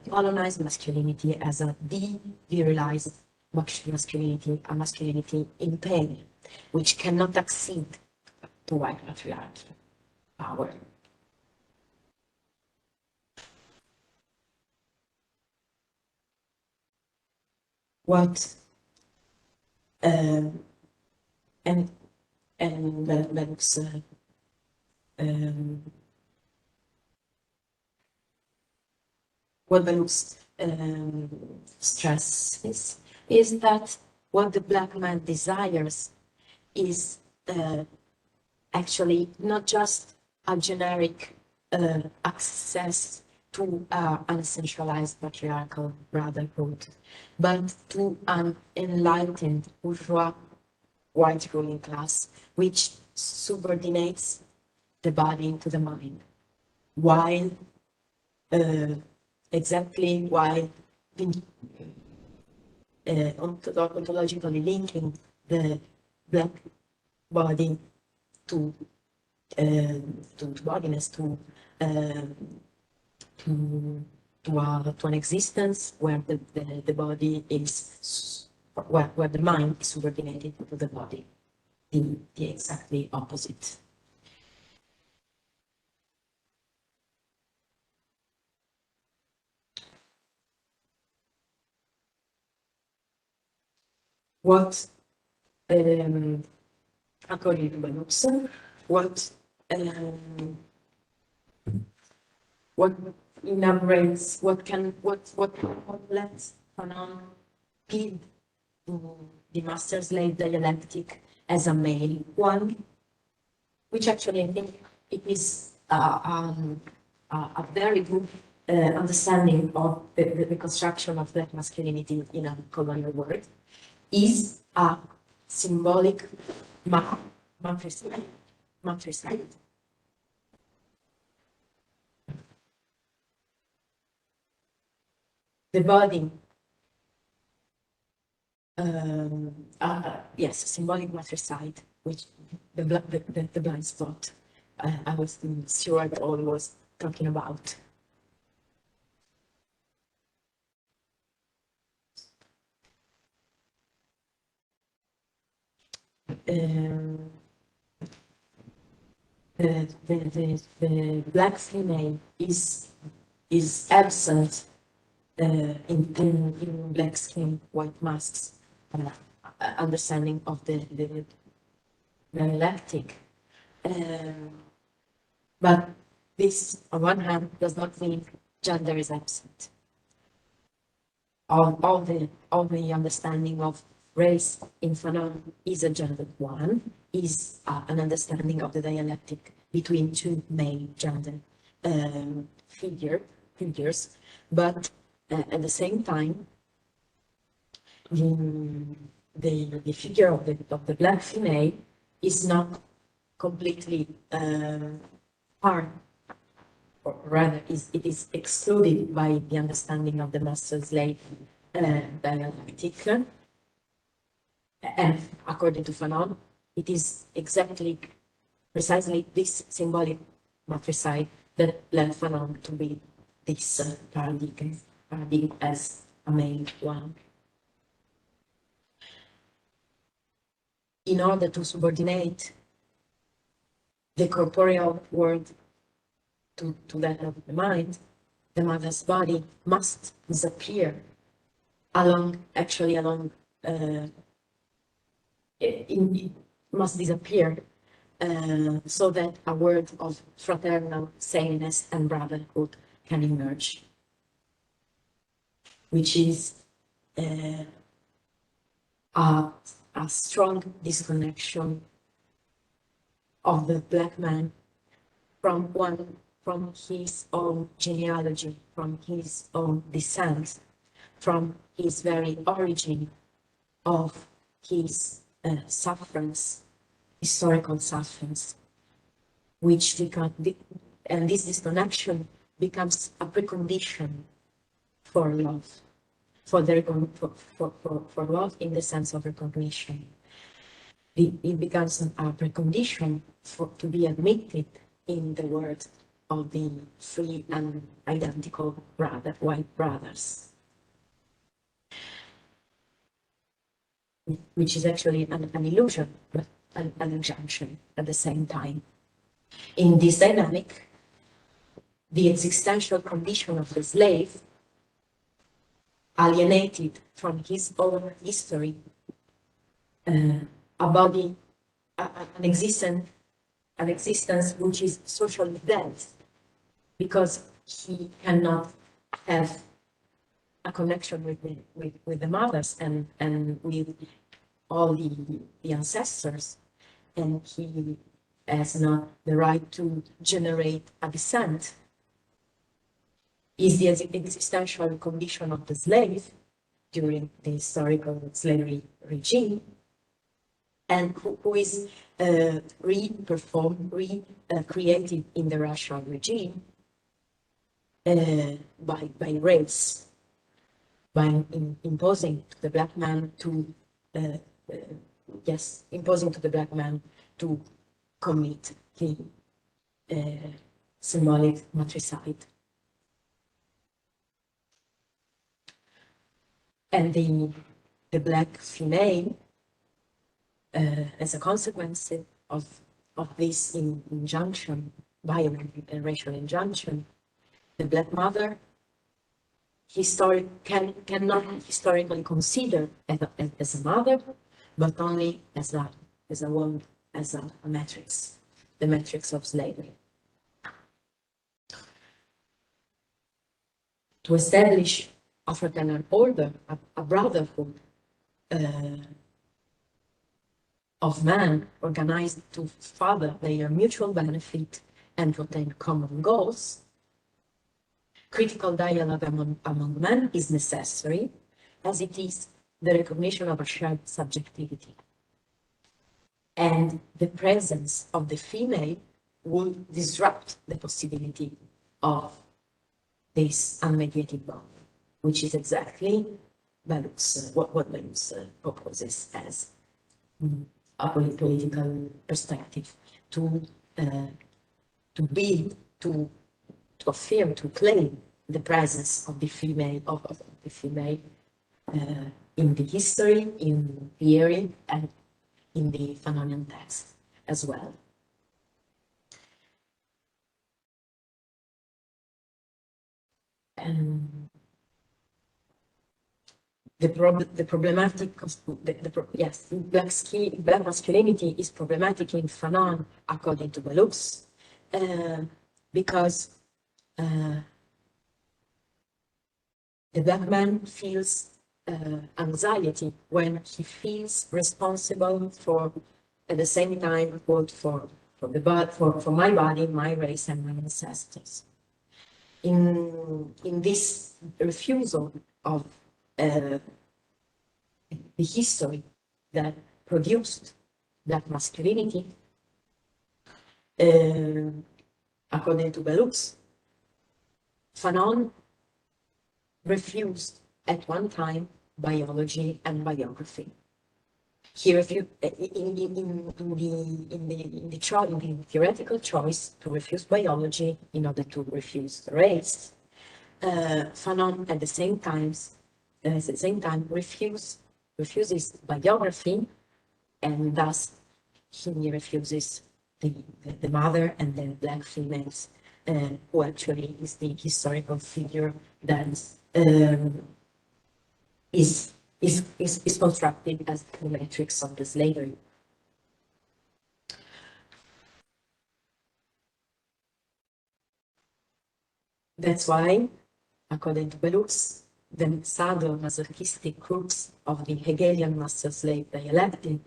colonized masculinity, as a de-virilized masculinity, a masculinity in pain, which cannot accede to white patriarchy power. What and Bellux what Bellux stresses is that what the black man desires is actually not just a generic access to an essentialized patriarchal brotherhood, but to an enlightened bourgeois white ruling class, which subordinates the body to the mind, while exactly while ontologically linking the black body to bodiness, to an existence where the body is, where the mind is subordinated to the body, the exactly opposite. What, according to Bellux, what elaborates, what lets Fanon give the master-slave dialectic as a male one, which actually I think it is a very good understanding of the construction of black masculinity in a colonial world, is a symbolic matricide. The body, yes, symbolic matricide, which the blind spot I was sure that all was talking about. The black female is absent in black skin, white masks, understanding of the dialectic. But this, on one hand, does not mean gender is absent. All the understanding of race in Fanon is a gendered one, is an understanding of the dialectic between two main gender figures, but at the same time, the figure of the black female is not completely part, or rather it is excluded by the understanding of the master-slave dialectic. And according to Fanon, it is precisely this symbolic matricide that led Fanon to be this paradigm as a main one. in order to subordinate the corporeal world to that of the mind, the mother's body must disappear must disappear so that a world of fraternal sameness and brotherhood can emerge, which is a strong disconnection of the black man from his own genealogy, from his own descent, from his very origin of his sufferance, historical sufferance, which and this disconnection becomes a precondition for love, for love in the sense of recognition. It becomes a precondition to be admitted in the world of the free and identical white brothers, which is actually an illusion, but an injunction at the same time. In this dynamic, the existential condition of the slave, alienated from his own history, a body, an existence which is socially dead, because he cannot have a connection with the mothers and with all the ancestors, and he has not the right to generate a descent, is the existential condition of the slave during the historical slavery regime, and who is recreated in the Russian regime by race, by imposing to the black man to commit the symbolic matricide. And the black female, as a consequence of this injunction, violent and racial injunction, the black mother cannot historically consider as a mother, but only as a woman, as a matrix, the matrix of slavery. To establish a fraternal order, a brotherhood of man organized to further their mutual benefit and to attain common goals, critical dialogue among men is necessary, as it is the recognition of a shared subjectivity. And the presence of the female will disrupt the possibility of this unmediated bond, which is exactly what Bellus proposes as a political perspective to affirm, to claim the presence of the female, in the history, in theory, and in the Fanonian text as well. Black masculinity is problematic in Fanon, according to Bellus, because the black man feels anxiety when he feels responsible for, at the same time, quote, for my body, my race, and my ancestors. In this refusal of the history that produced black masculinity, according to Bellus, Fanon refused at one time biology and biography. He refused in the theoretical choice to refuse biology in order to refuse race. Fanon at the same time refuses biography and thus he refuses the mother and the black females, who actually is the historical figure that is constructed as the matrix of the slavery. That's why, according to Bellux, the sadomasochistic crux of the Hegelian master-slave dialectic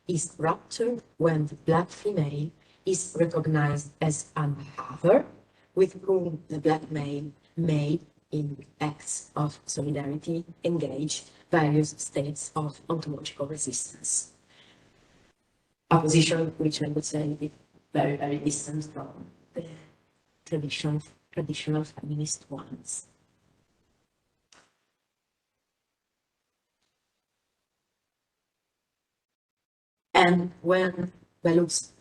is ruptured when the black female is recognized as an other with whom the black male may, in acts of solidarity, engage various states of ontological resistance. A position which I would say is very, very distant from the traditional feminist ones. And when Bellux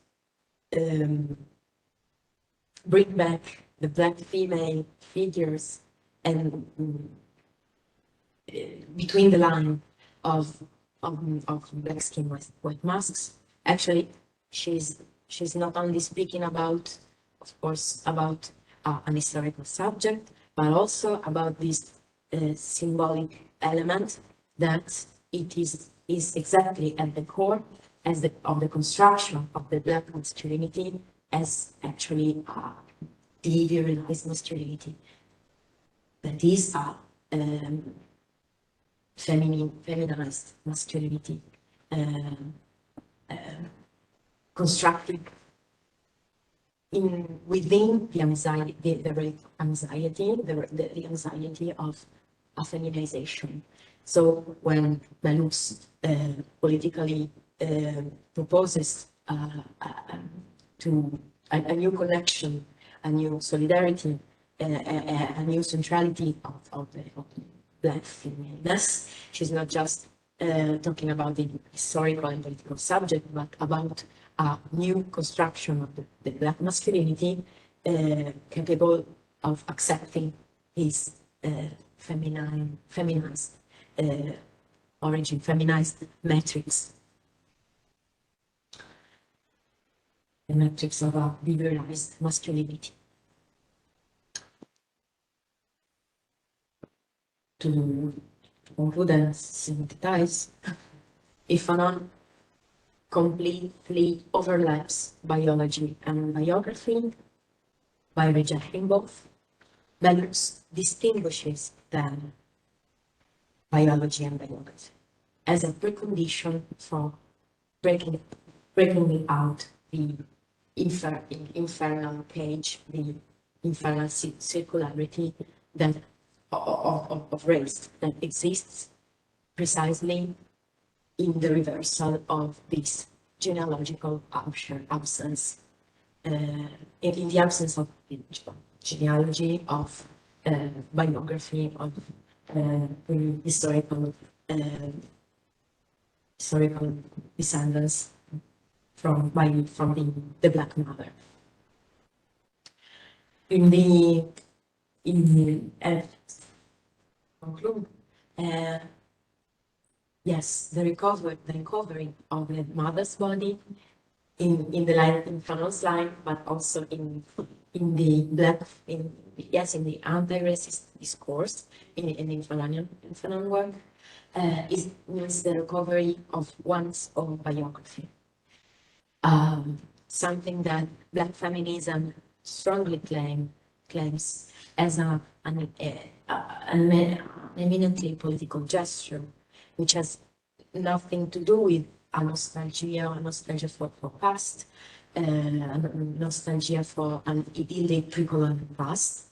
bring back the black female figures and between the line of black skin white masks, actually she's not only speaking about, of course, about an historical subject, but also about this symbolic element that it is exactly at the core of the construction of the black masculinity as actually the virilized masculinity. That is a feminized masculinity constructed within the anxiety, the anxiety of feminization. So when Bellux politically proposes to a new connection, a new solidarity, a new centrality of the black femaleness, she's not just talking about the historical and political subject, but about a new construction of the black masculinity capable of accepting his feminized origin, feminized matrix. The matrix of a liberalized masculinity. To conclude and synthesize, if Fanon completely overlaps biology and biography by rejecting both, Bellux distinguishes them, biology and biography, as a precondition for breaking out the infernal cage, the infernal circularity that of race that exists precisely in the reversal of this genealogical absence, in the absence of genealogy, of biography, of historical descendants from the black mother. Conclude. Yes, the recovery of the mother's body in Fanon's line, but also in the anti-racist discourse in Fanon work, means the recovery of one's own biography. Something that black feminism strongly claims as an eminently political gesture, which has nothing to do with a nostalgia for past, a nostalgia for an idyllic pre-colonial past,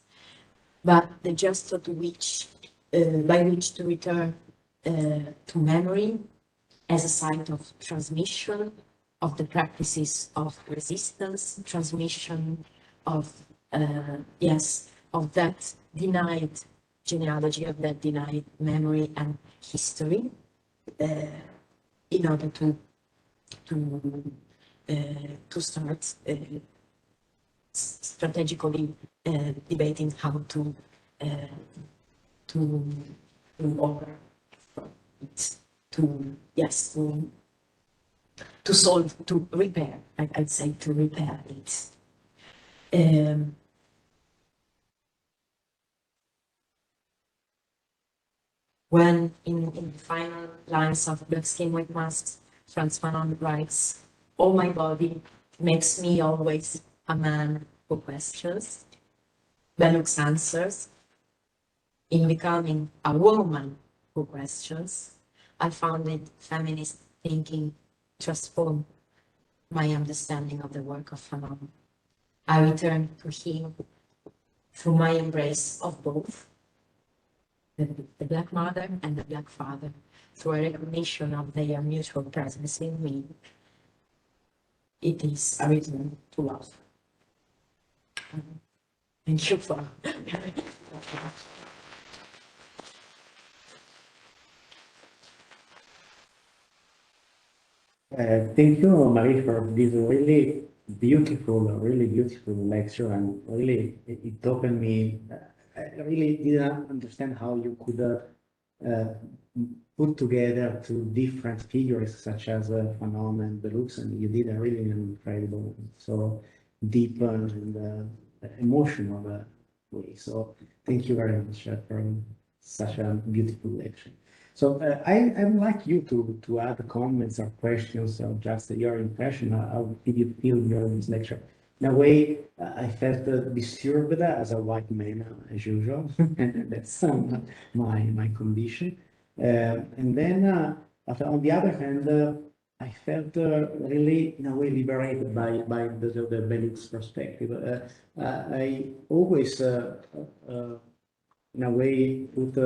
but the gesture by which to return to memory as a site of transmission of the practices of resistance, transmission of that denied genealogy, of that denied memory and history, in order to start strategically debating how to over it, to to solve, to repair, I'd say to repair it. Um, when in the final lines of Black Skin White Masks, Frantz Fanon writes, "All my body makes me always a man who questions." Bellux answers, "In becoming a woman who questions, I found it feminist thinking transform my understanding of the work of Fanon. I return to him through my embrace of both, the Black mother and the Black father, through a recognition of their mutual presence in me. It is a return to love." Thank you for. Thank you, Marie, for this really beautiful lecture, and really it opened me. I really didn't understand how you could uh, put together two different figures such as Fanon and Belux, and you did a really incredible, so deep and emotional way. So thank you very much for such a beautiful lecture. So I would like you to add comments or questions or just your impression. How did you feel during this lecture? In a way, I felt disturbed as a white man, as usual, and that's my condition. And then, but on the other hand, I felt really, in a way, liberated by the Belux perspective. I always, in a way, put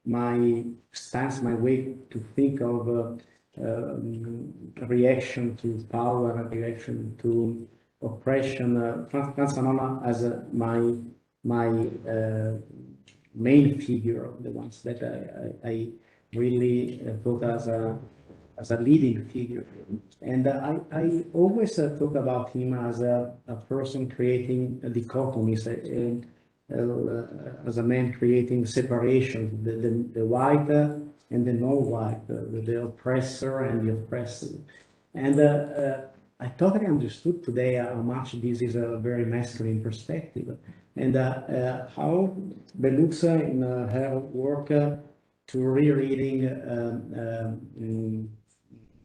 my stance, my way to think of reaction to power, reaction to oppression. Frantz Fanon as my main figure, the ones that I really thought as a leading figure. And I always talk about him as a person creating a dichotomies, as a man creating separation, the white and the non-white, the oppressor and the oppressed. And I totally understood today how much this is a very masculine perspective, and how Beluxa in her work to rereading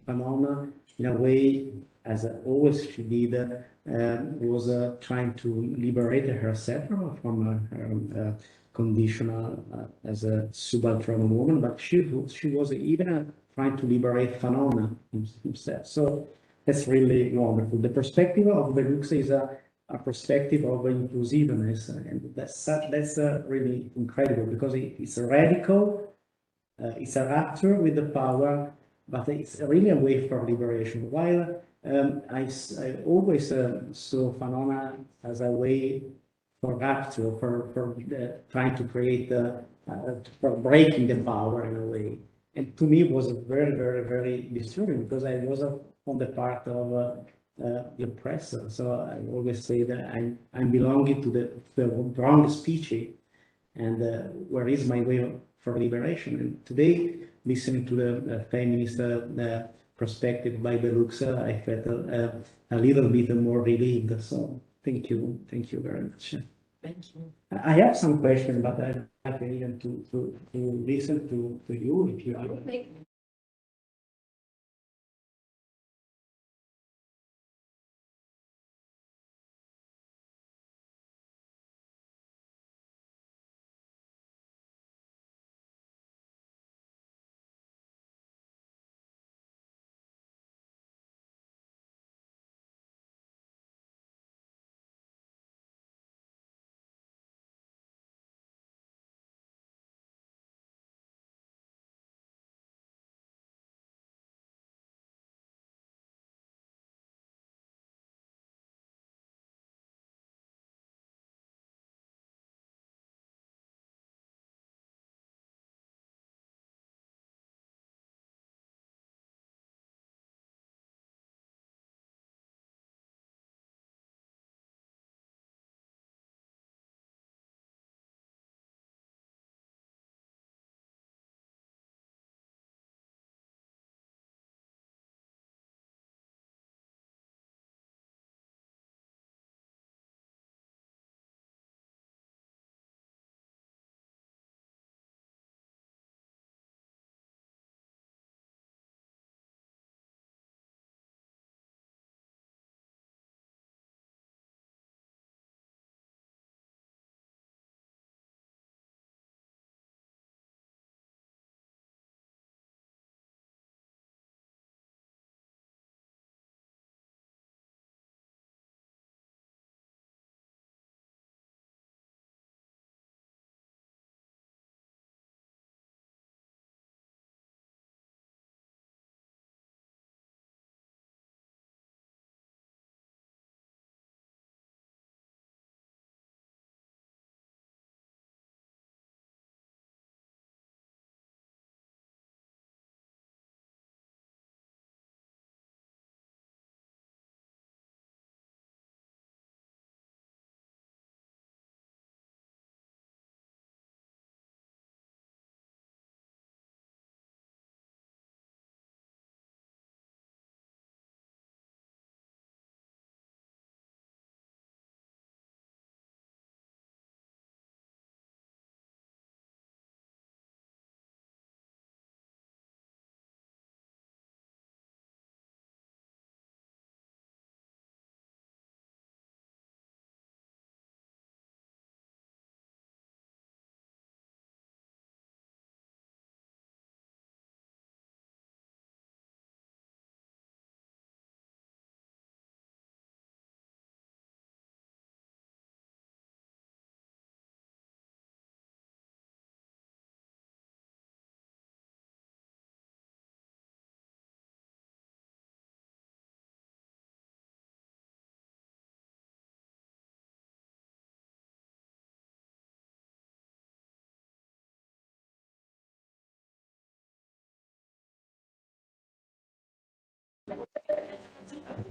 Fanon in a way, as always she did, was trying to liberate herself from her condition as a subaltern woman, but she was even trying to liberate Fanon himself. So that's really wonderful. The perspective of Belux is a perspective of inclusiveness, and that's really incredible because it's radical, it's a rupture with the power, but it's really a way for liberation. While I always saw phenomena as a way for rupture, for trying to create, for breaking the power in a way. And to me, it was very, very, very disturbing because I was on the part of the oppressor. So I always say that I'm belonging to the wrong species, and where is my way for liberation? And today, listening to the feminist perspective by Beluxa, I felt a little bit more relieved. So thank you very much. Thank you. I have some questions, but I'd like even to listen to you if you are.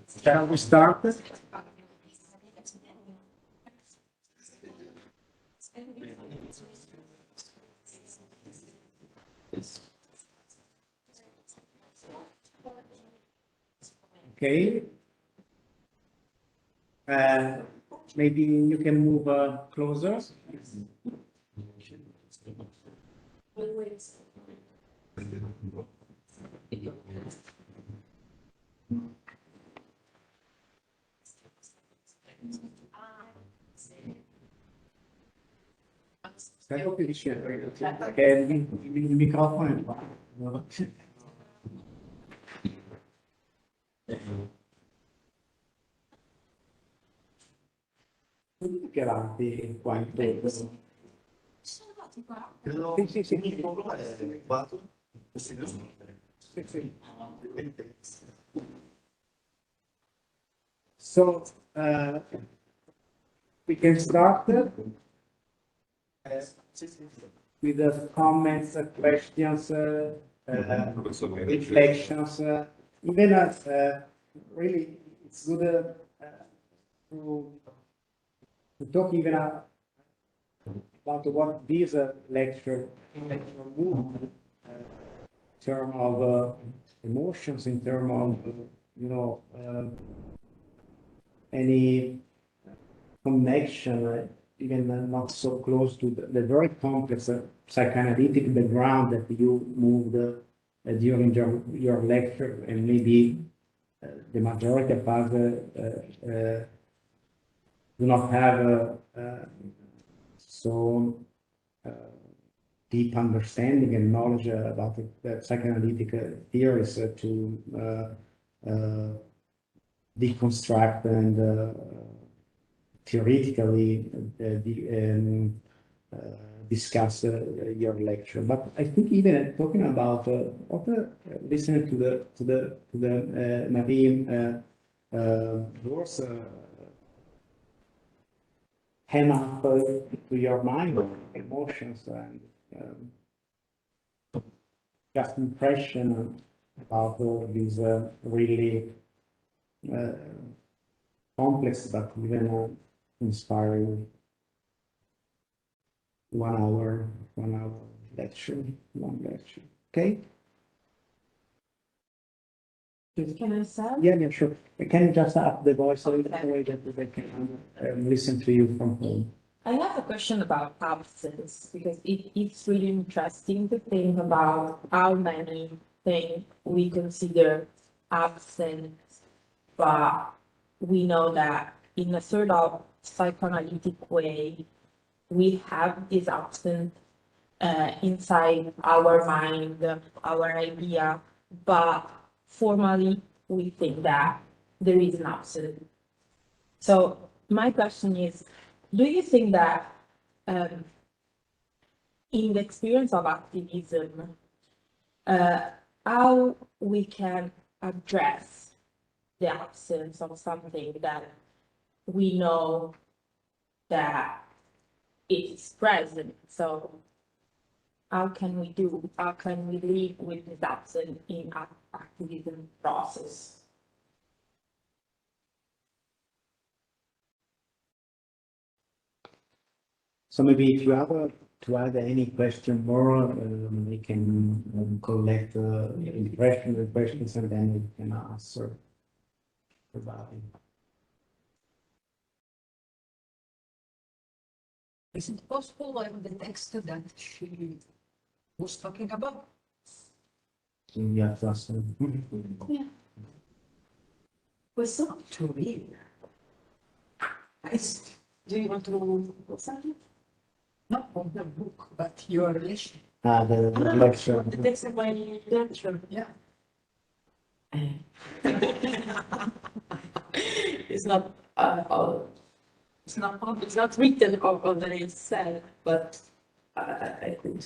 Shall we start? Okay. Maybe you can move closer. Stai un po' più vicino perché il microfono è qua. Più avanti qua intorno. Sì, sì, sì. Sì, sì. So, we can start with the comments, questions, reflections. Even really, it's good to talk even about what this lecture moved in terms of emotions, in terms of any connection, even not so close to the very complex psychoanalytic background that you moved during your lecture, and maybe the majority of us do not have so deep understanding and knowledge about the psychoanalytic theories to deconstruct and theoretically discuss your lecture. But I think even talking about listening to the Marie words came up to your mind, emotions and just impression about these really complex but even inspiring 1 hour lecture, long lecture. Okay. Can I start? Yeah, sure. Can you just up the voice so that way that they can listen to you from home? I have a question about absence because it's really interesting to think about how many things we consider absent, but we know that in a sort of psychoanalytic way, we have this absence inside our mind, our idea, but formally we think that there is an absence. So my question is, do you think that in the experience of activism, how we can address the absence of something that we know that it's present? So how can we live with this absence in our activism process? So maybe if you have to add any question more, we can collect impressions and questions, and then we can answer about it. Is it possible to have the text that she was talking about? Yeah, just, Yeah. Was not to read. Do you want to know something? Not on the book, but your relation. the lecture. The text of my lecture, yeah. It's not it's not written or that it's said, but I think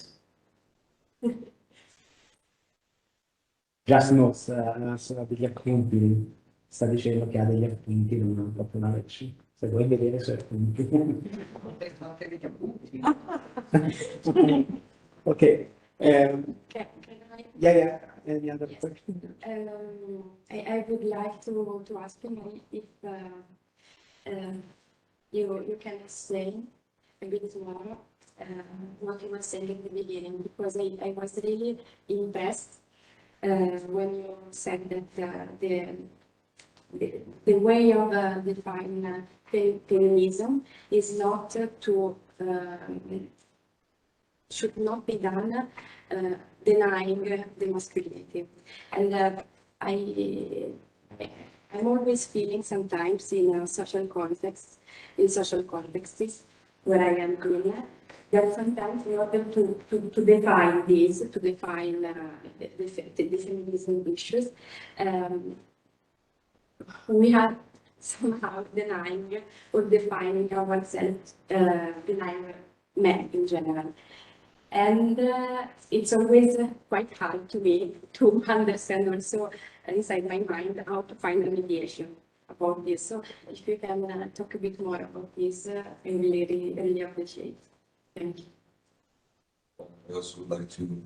Just notes, ha degli appunti, sta dicendo che ha degli appunti, non ha proprio una lecture. Se vuoi vedere i suoi appunti. Okay. can I Yeah. any other Yes. question? I would like to ask you if you can explain a bit more what you were saying in the beginning, because I was really impressed when you said that the way of defining feminism is not should not be done denying the masculinity. And I'm always feeling sometimes in social contexts where I am in, that sometimes in order to define this, to define the feminism issues, we are somehow denying or defining ourselves, denying men in general. And it's always quite hard to me to understand also inside my mind how to find a mediation about this. So if you can talk a bit more about this, I really appreciate. Thank you. I also would like to,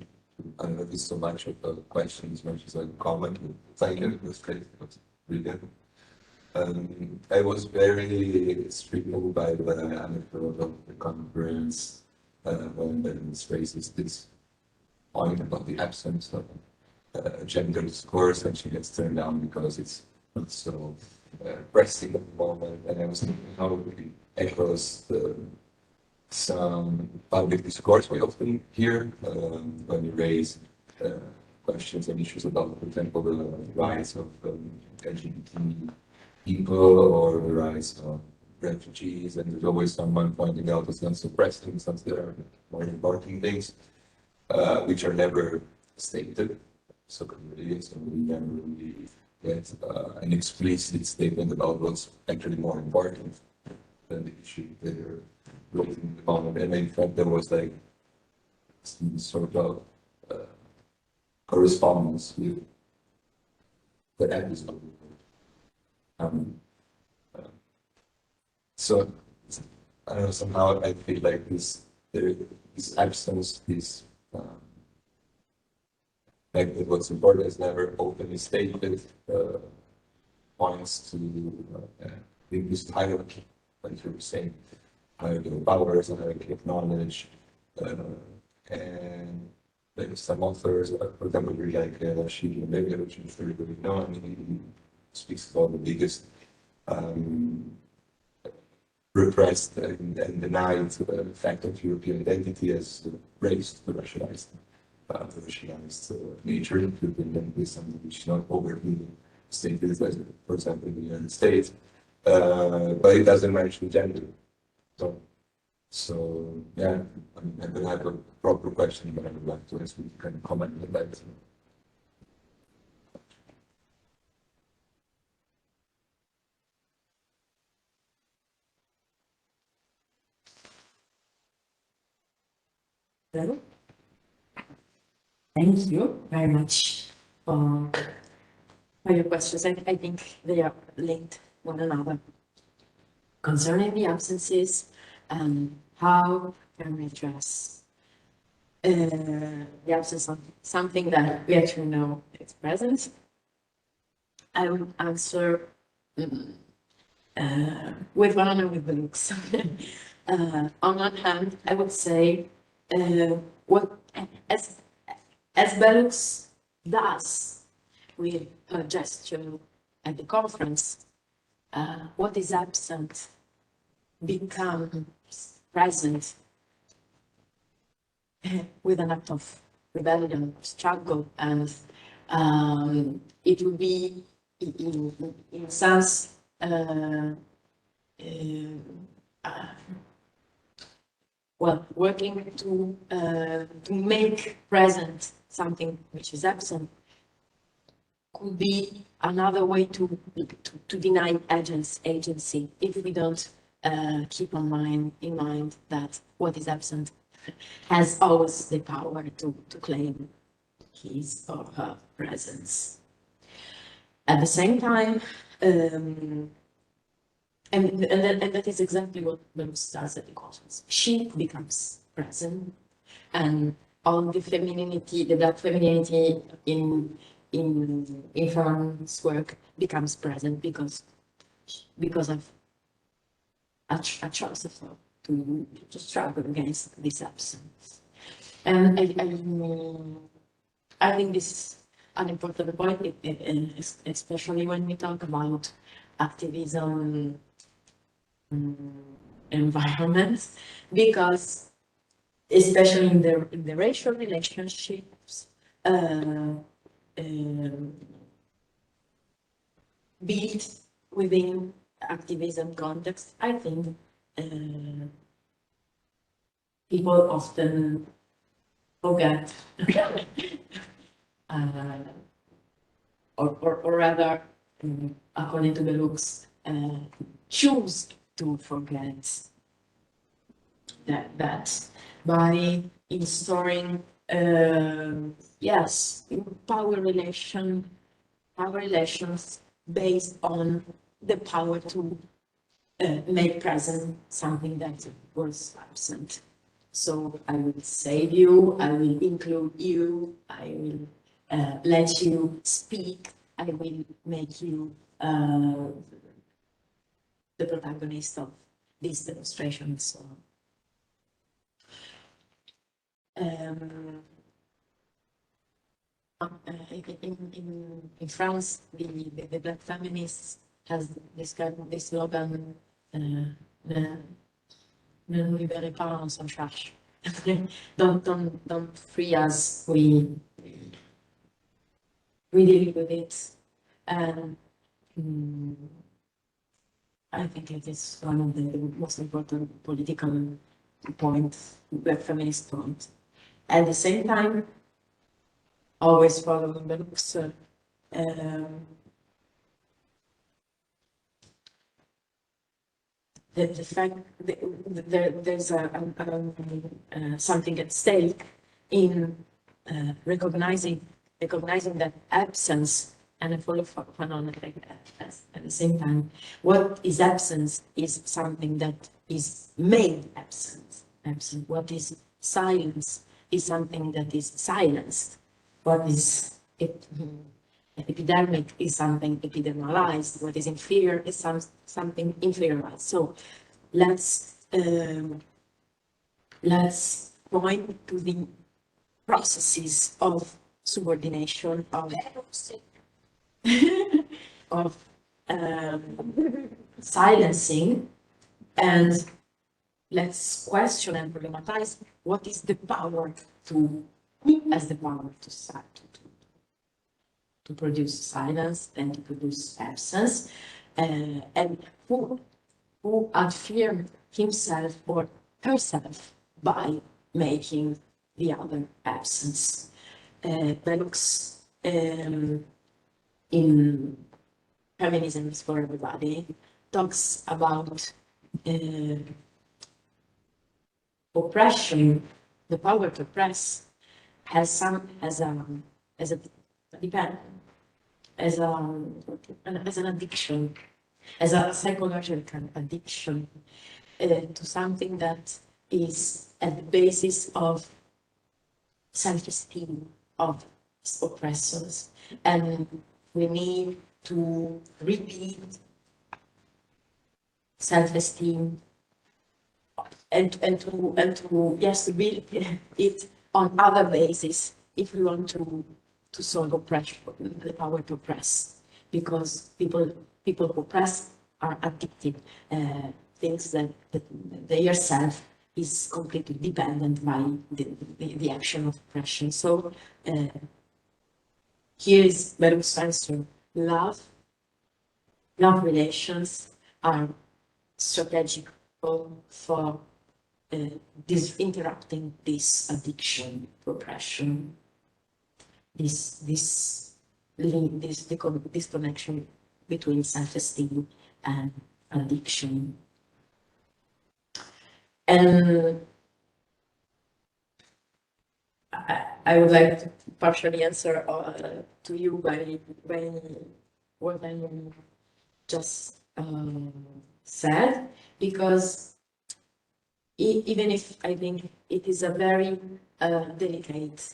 I don't know if it's so much of a question as much as a comment. Thank you, it was great, it was really good. I was very stricken by the anecdote of the conference when it raises this point about the absence of gender discourse, and she gets turned down because it's not so pressing at the moment. And I was thinking how it echoes some public discourse we often hear when you raise questions and issues about, for example, the rights of LGBT people or the rights of refugees, and there's always someone pointing out it's not so pressing, since there are more important things which are never stated so clearly, so we never really get an explicit statement about what's actually more important than the issue they're raising at the moment. And in fact, there was like some sort of correspondence with the episode. So I don't know, somehow I feel like this absence, this fact that what's important is never openly stated, points to this hierarchy, like you were saying, hierarchy of powers, hierarchy of knowledge, and like some authors, for example, really like Shiri Mbega, which is very good known. He speaks about the biggest repressed and denied fact of European identity as race, the racialized nature of European identity, something which is not overtly stated, as, for example, in the United States, but it doesn't mention gender. So yeah, I mean, I don't have a proper question, but I would like to ask you to kind of comment on that. Hello. Thank you very much for your questions. I think they are linked one another. Concerning the absences, how can we address the absence of something that we actually know is present? I would answer with one and with the looks. On one hand, I would say what as Bellux does with her gesture at the conference, what is absent becomes present with an act of rebellion, struggle, and it will be in a sense well, working to make present something which is absent could be another way to deny agency if we don't keep in mind that what is absent has always the power to claim his or her presence. At the same time, and that is exactly what Moïse does at the conference. She becomes present, and on the femininity, the black femininity in Fanon's work becomes present because of a choice of thought to struggle against this absence. And I think this is an important point, especially when we talk about activism environments, because especially in the racial relationships built within activism context, I think people often forget, or rather, according to the looks, choose to forget that by installing, yes, power relations based on the power to make present something that was absent. So I will save you, I will include you, I will let you speak, I will make you the protagonist of this demonstration and so on. In France, the black feminists has this slogan, ne nous libérez pas, on s'en charge. Don't free us, we deal with it. And I think it is one of the most important political points, black feminist points. At the same time, always following the looks, the fact that there's something at stake in recognizing that absence, and I follow Fanon at the same time. What is absence is something that is made absent. What is silence is something that is silenced. What is epidemic is something epidermalized. What is inferior is something inferiorized. So let's point to the processes of subordination of silencing, and let's question and problematize what is the power who has the power to produce silence and to produce absence, and who affirmed himself or herself by making the other absence. Bellux in Feminism is for Everybody talks about oppression. The power to oppress has an addiction, as a psychological addiction to something that is at the basis of self-esteem of oppressors, and we need to repeat self-esteem and to yes, to build it on other bases if we want to solve oppression, the power to oppress, because people who oppress are addicted, things that they yourself is completely dependent by the action of oppression. So here is Beru's answer. Love relations are strategic for interrupting this addiction to oppression, this connection between self-esteem and addiction. And I would like to partially answer to you by what I just said, because even if I think it is a very delicate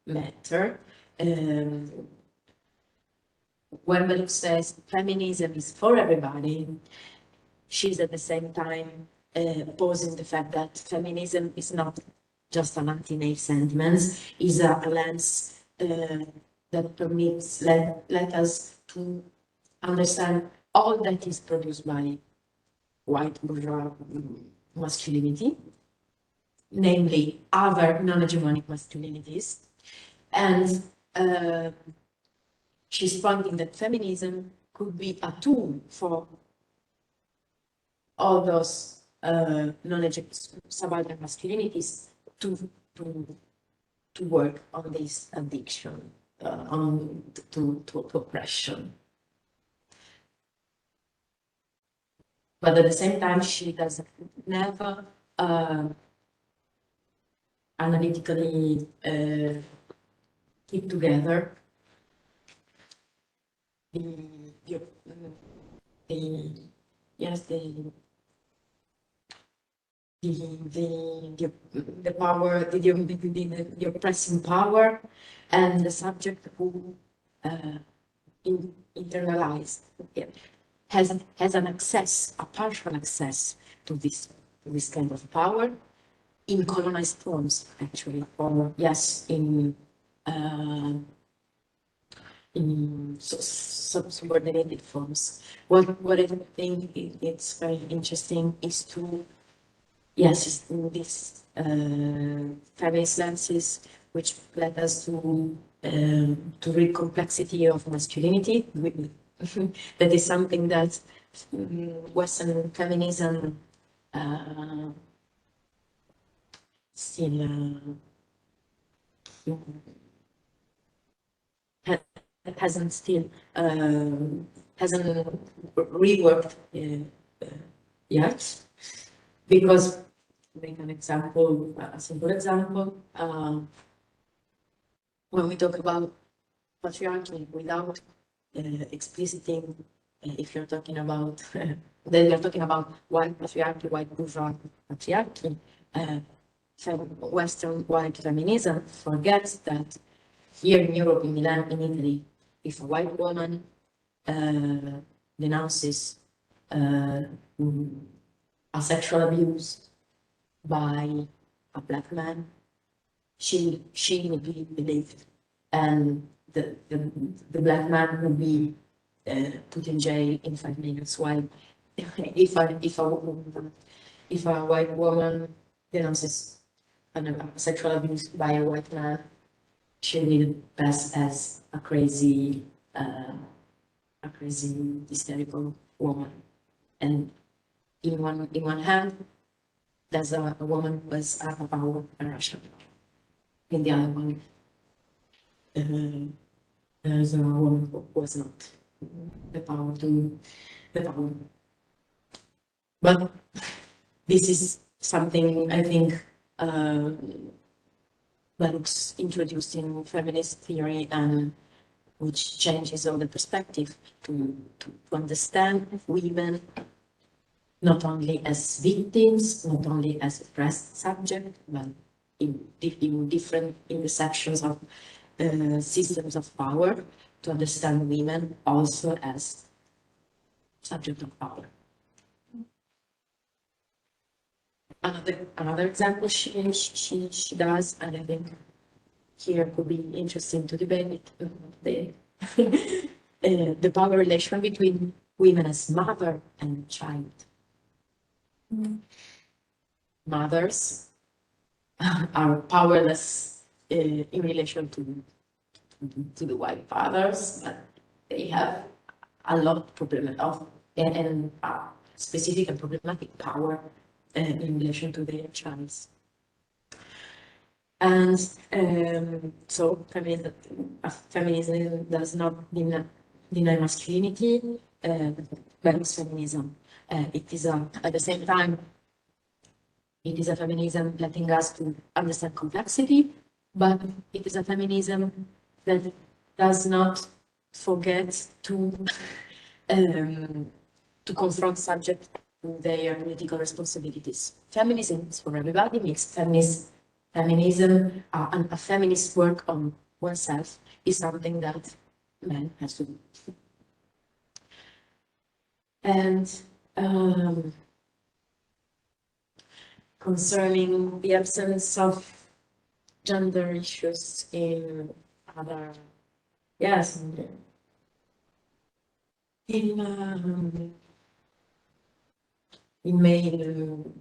matter. When Belluk says feminism is for everybody, she's at the same time opposing the fact that feminism is not just an anti-male sentiment, is a lens that permits, let us to understand all that is produced by white bourgeois masculinity, namely other non-hegemonic masculinities. And she's pointing that feminism could be a tool for all those subaltern masculinities to work on this addiction, to oppression. But at the same time, she does never analytically keep together the power, the oppressing power, and the subject who internalized has an access, a partial access to this kind of power in colonized forms, actually, or yes, in subordinated forms. What I think it's very interesting is to, yes, these feminist lenses which led us to read complexity of masculinity. That is something that Western feminism still hasn't reworked yet, because make an example, a simple example, when we talk about patriarchy without expliciting, if you're talking about then you're talking about white patriarchy, white bourgeois patriarchy, Western white feminism forgets that here in Europe, in Milan, in Italy, if a white woman denounces a sexual abuse by a black man, she will be believed, and the black man will be put in jail in 5 minutes. While if a white woman denounces a sexual abuse by a white man, she will pass as a crazy hysterical woman. And in one hand, there's a woman who has a power in Russia. In the other one, there's a woman who has not the power to the power. But this is something I think Belluk's introduced in feminist theory, and which changes all the perspective to understand women not only as victims, not only as oppressed subject, but in different intersections of systems of power, to understand women also as subject of power. Another example she does, and I think here could be interesting to debate the power relation between women as mother and child. Mothers are powerless in relation to the white fathers, but they have a lot of and specific and problematic power in relation to their child. And so feminism does not deny masculinity, but it's feminism. It is at the same time, it is a feminism letting us to understand complexity, but it is a feminism that does not forget to confront subject their political responsibilities. Feminism is for everybody, mixed feminism and a feminist work on oneself is something that men has to do. And concerning the absence of gender issues in other, yes, in male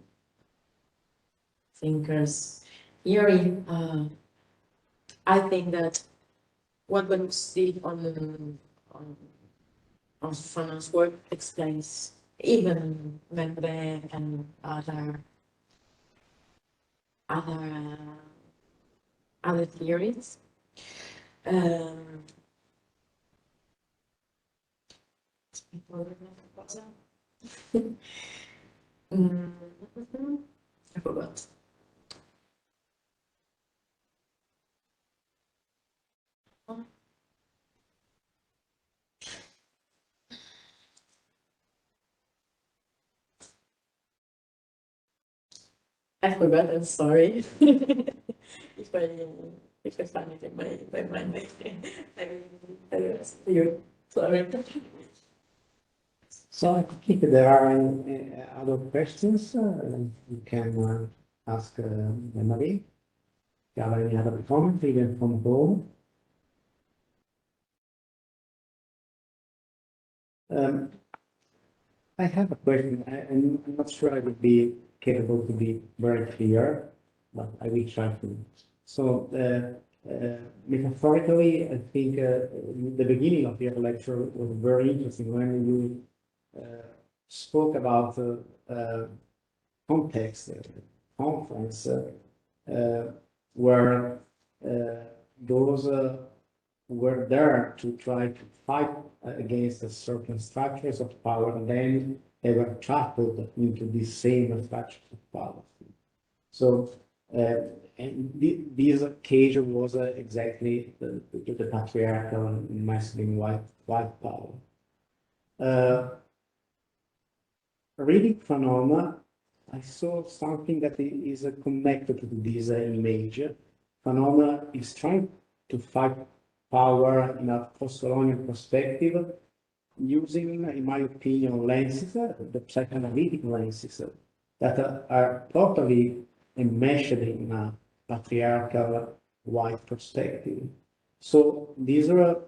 thinkers theory, I think that what we see on Fanon's work explains even Membre and other theories. I forgot. I forgot, I'm sorry. if I find it in my mind, I will ask you. Sorry. So I think there are other questions. You can ask Marie. If you have any other comment, even from home. I have a question. I'm not sure I would be capable to be very clear, but I will try to. So, metaphorically, I think the beginning of your lecture was very interesting when you spoke about context, conference, where those were there to try to fight against certain structures of power, and then they were trapped into these same structures of power. So, and this occasion was exactly the patriarchal and masculine white power. Reading Fanon, I saw something that is connected to this image. Fanon is trying to fight power in a post-colonial perspective, using, in my opinion, lenses, the psychoanalytic lenses, that are totally enmeshed in a patriarchal white perspective. So these are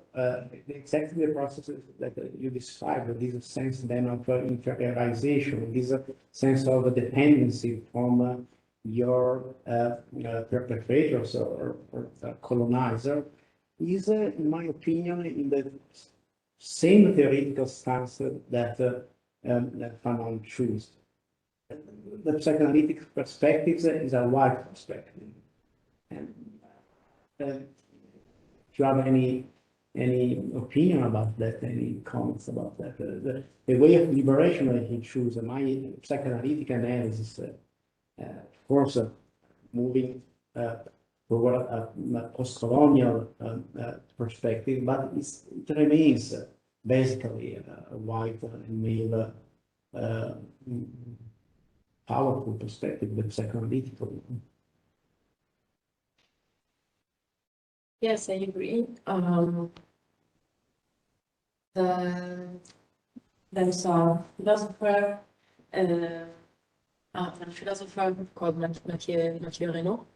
exactly the processes that you described, this sense then of interiorization, this sense of dependency from your perpetrators or colonizer, is, in my opinion, in the same theoretical stance that Fanon chose. The psychoanalytic perspective is a white perspective. And if you have any opinion about that, any comments about that, the way of liberation that he chose, my psychoanalytic analysis, of course, moving toward a post-colonial perspective, but it remains basically a white and male powerful perspective, the psychoanalytical. Yes, I agree. There's a philosopher, called Mathieu Renaud,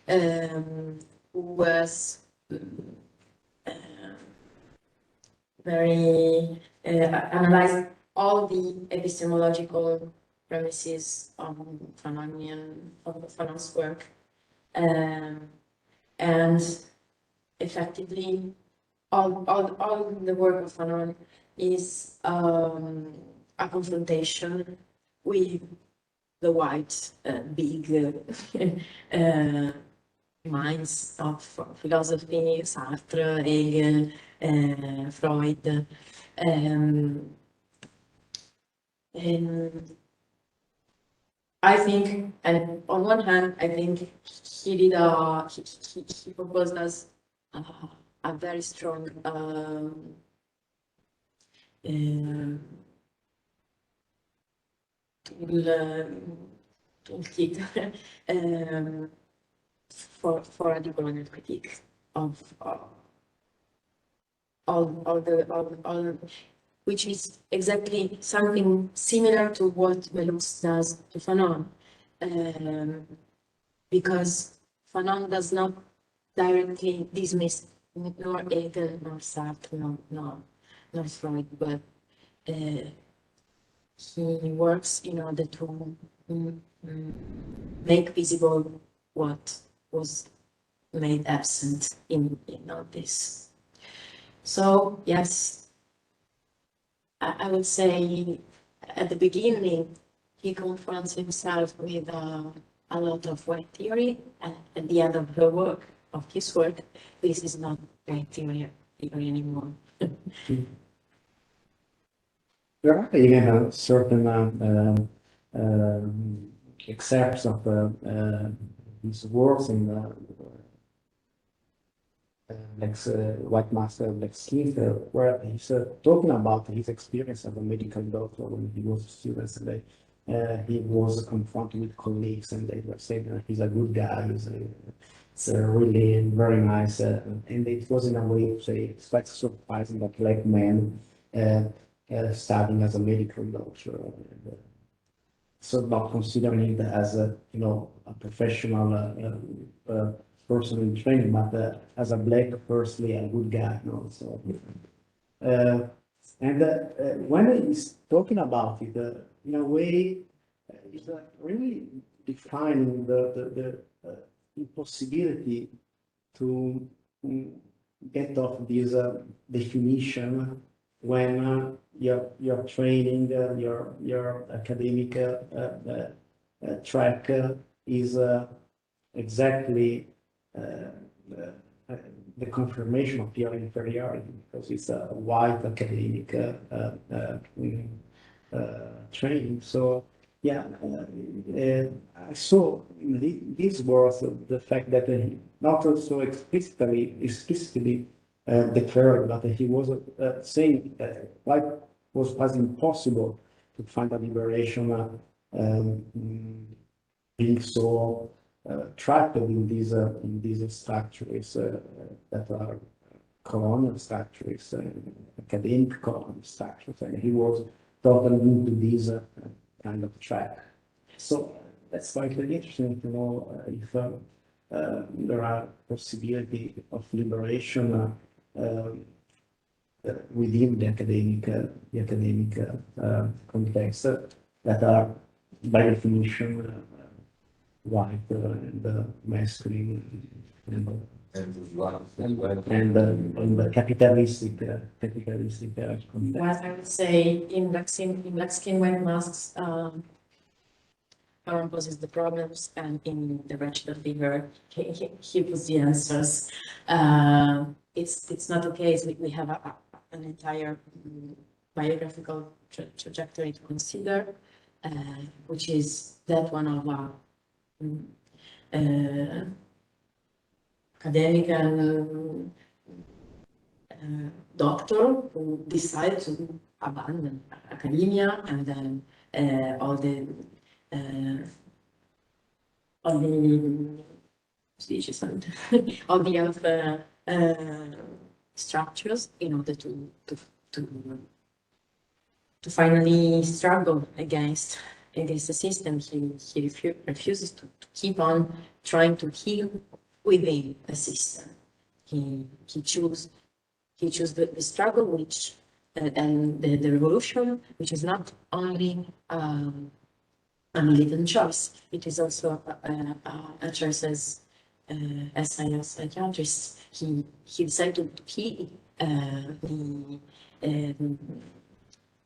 who was very analyzed all the epistemological premises of Fanon's work, and effectively all the work of Fanon is a confrontation with the white big minds of philosophy, Sartre, Hegel, Freud, and I think, and on one hand, I think he did he proposed us a very strong toolkit for a decolonial critique of all, which is exactly something similar to what Melos does to Fanon, because Fanon does not directly dismiss nor Hegel, nor Sartre, nor Freud, but he works in order to make visible what was made absent in all this. So yes, I would say at the beginning he confronts himself with a lot of white theory, and at the end of her work, of his work, this is not white theory anymore. There are even certain excerpts of his works in White Master, Black Skin, where he's talking about his experience as a medical doctor when he was a student. And he was confronted with colleagues, and they were saying that he's a good guy, it's really very nice. And it was in a way, say, it's quite surprising that black men studying as a medical doctor. So not considering it as a professional person in training, but as a black person, a good guy. So when he's talking about it, in a way, it's really defining the impossibility to get off this definition when your training, your academic track is exactly the confirmation of your inferiority, because it's a white academic training. So yeah, I saw in this was the fact that he not so explicitly declared that he was saying that life was quite impossible to find a liberation being so trapped in these structures that are colonial structures, academic colonial structures, and he was totally into this kind of track. So that's quite interesting to know if there are possibility of liberation within the academic context that are by definition white and masculine and the capitalistic context. Well, I would say in Black Skin, White Masks, Fanon poses the problems, and in The Wretched Figure, he puts the answers. It's not the case. We have an entire biographical trajectory to consider, which is that one of academic and doctor who decided to abandon academia and then all the speeches and all the other structures in order to finally struggle against the system. He refuses to keep on trying to heal within the system. He chooses the struggle, which and the revolution, which is not only a militant choice, it is also a choice as a psychiatrist. He decided to heal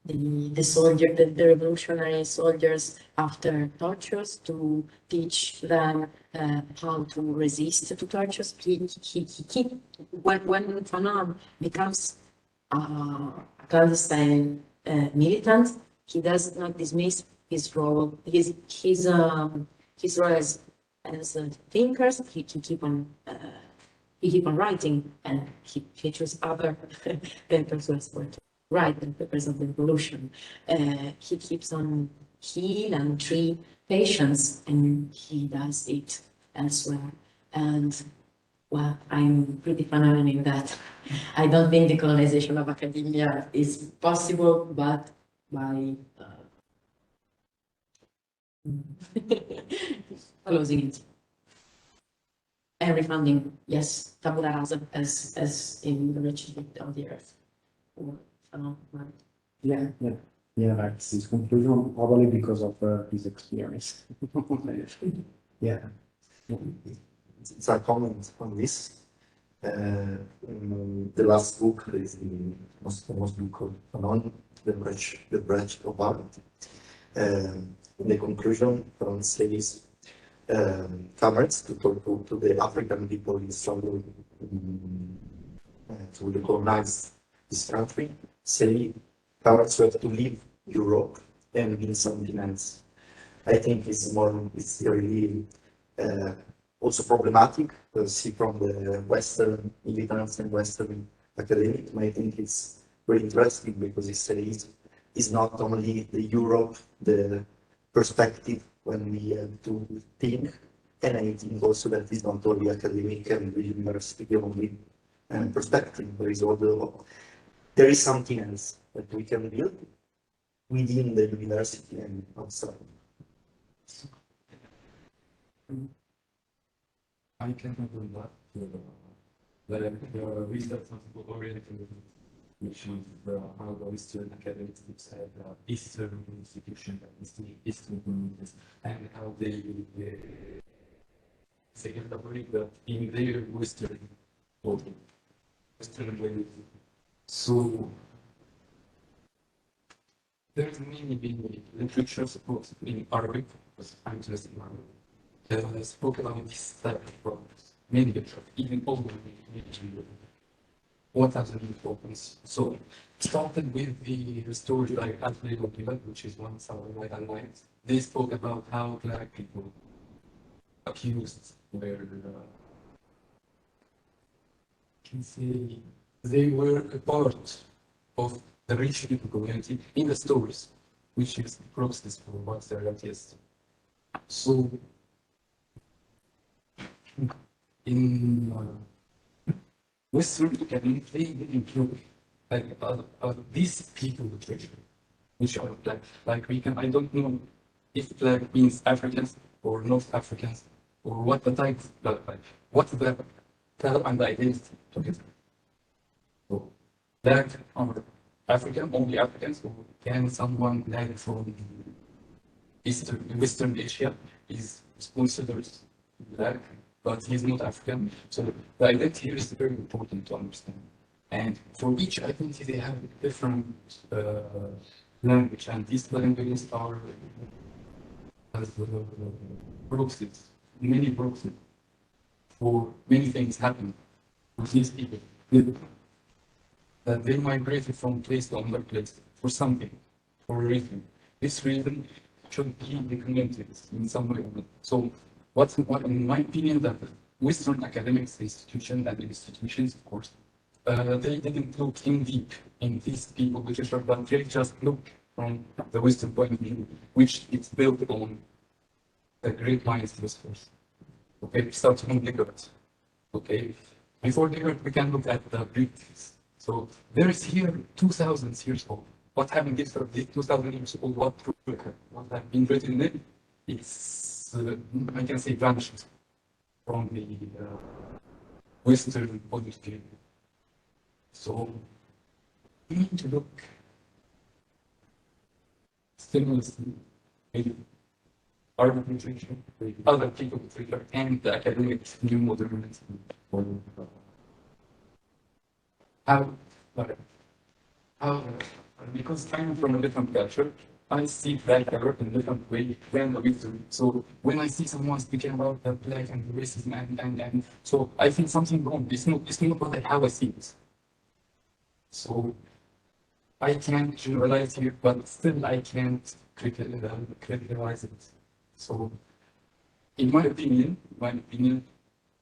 the revolutionary soldiers after tortures, to teach them how to resist to tortures. When Fanon becomes a clandestine militant, he does not dismiss his role. His role as thinkers. He keep on writing, and he chooses other papers to write the papers of the revolution. He keeps on heal and treat patients, and he does it elsewhere. And well, I'm pretty phenomenal in that. I don't think the colonization of academia is possible, but by closing it. And refunding, yes, tabula rasa as in the rich of the earth. Or, right. Yeah, that's his conclusion, probably because of his experience. Yeah. It's a comment on this. The last book is the most famous book of Fanon, The Breach of Art. In the conclusion, Fanon says, comrades, to talk to the African people in struggle to recognize this country, say, comrades who have to leave Europe and be something else. I think it's really also problematic, see from the Western militants and Western academics. I think it's very interesting because it says it's not only the Europe, the perspective when we have to think, and I think also that it's not only academic and the university only perspective. There is something else that we can build within the university and outside. I can do that. The research oriented, which is how the Eastern academics have Eastern institutions and Eastern communities, and how they believe that in their Western way. So there's many literature supports in Arabic, because I'm interested in Arabic. Spoke about this type of problems, many literature, even older literature. What are the importance? So, started with the story like Athlete, which is one sound white and white. They spoke about how black people accused were, can say, they were a part of the rich people community in the stories, which is the process for what their is. So, in Western academic, they include these people literature, which are black. Like we can, I don't know if black means Africans or North Africans, or what the type of black, like what's the color and the identity together. So black or African, only Africans, or can someone like from Western Asia is considered black, but he's not African. So the identity here is very important to understand. And for each identity, they have different language, and these languages are as proxies, many proxies for many things happen with these people. That they migrated from place to another place for something, for a reason. This reason should be implemented in some way. So what in my opinion, that Western academics institutions, of course, they didn't look in deep in these people literature, but they just look from the Western point of view, which is built on the great minds philosophers. Okay, starting from Descartes. Okay, before Descartes, we can look at the Greeks. So there is here 2,000 years old. What happened this 2,000 years old? What has been written in it? It's I can say vanishes from the Western point of view. So we need to look stimulously, maybe art literature, other people literature, and the academic new modernity. How, because I'm from a different culture, I see black art in a different way than the Western. So when I see someone speaking about the black and the racism and so I think something wrong. It's not what how I see it. So I can't generalize here, but still I can't criticize it. So in my opinion,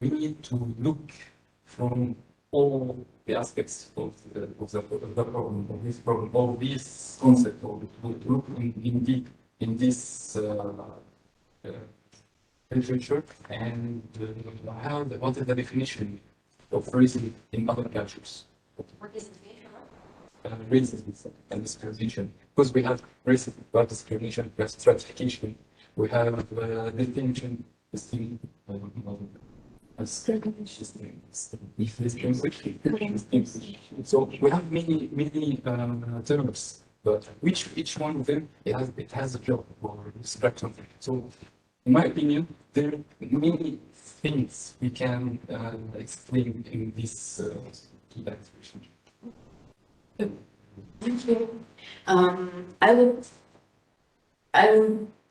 we need to look from all the aspects of the problem, of this problem, all these concepts, or to look in deep in this literature, and what is the definition of racism in other cultures? What is it? Racism and discrimination. Because we have racism, we have discrimination, we have stratification, we have distinction, so we have many terms, but each one of them it has a job or spectrum. So in my opinion, there are many things we can explain in this key expression. Thank you. I would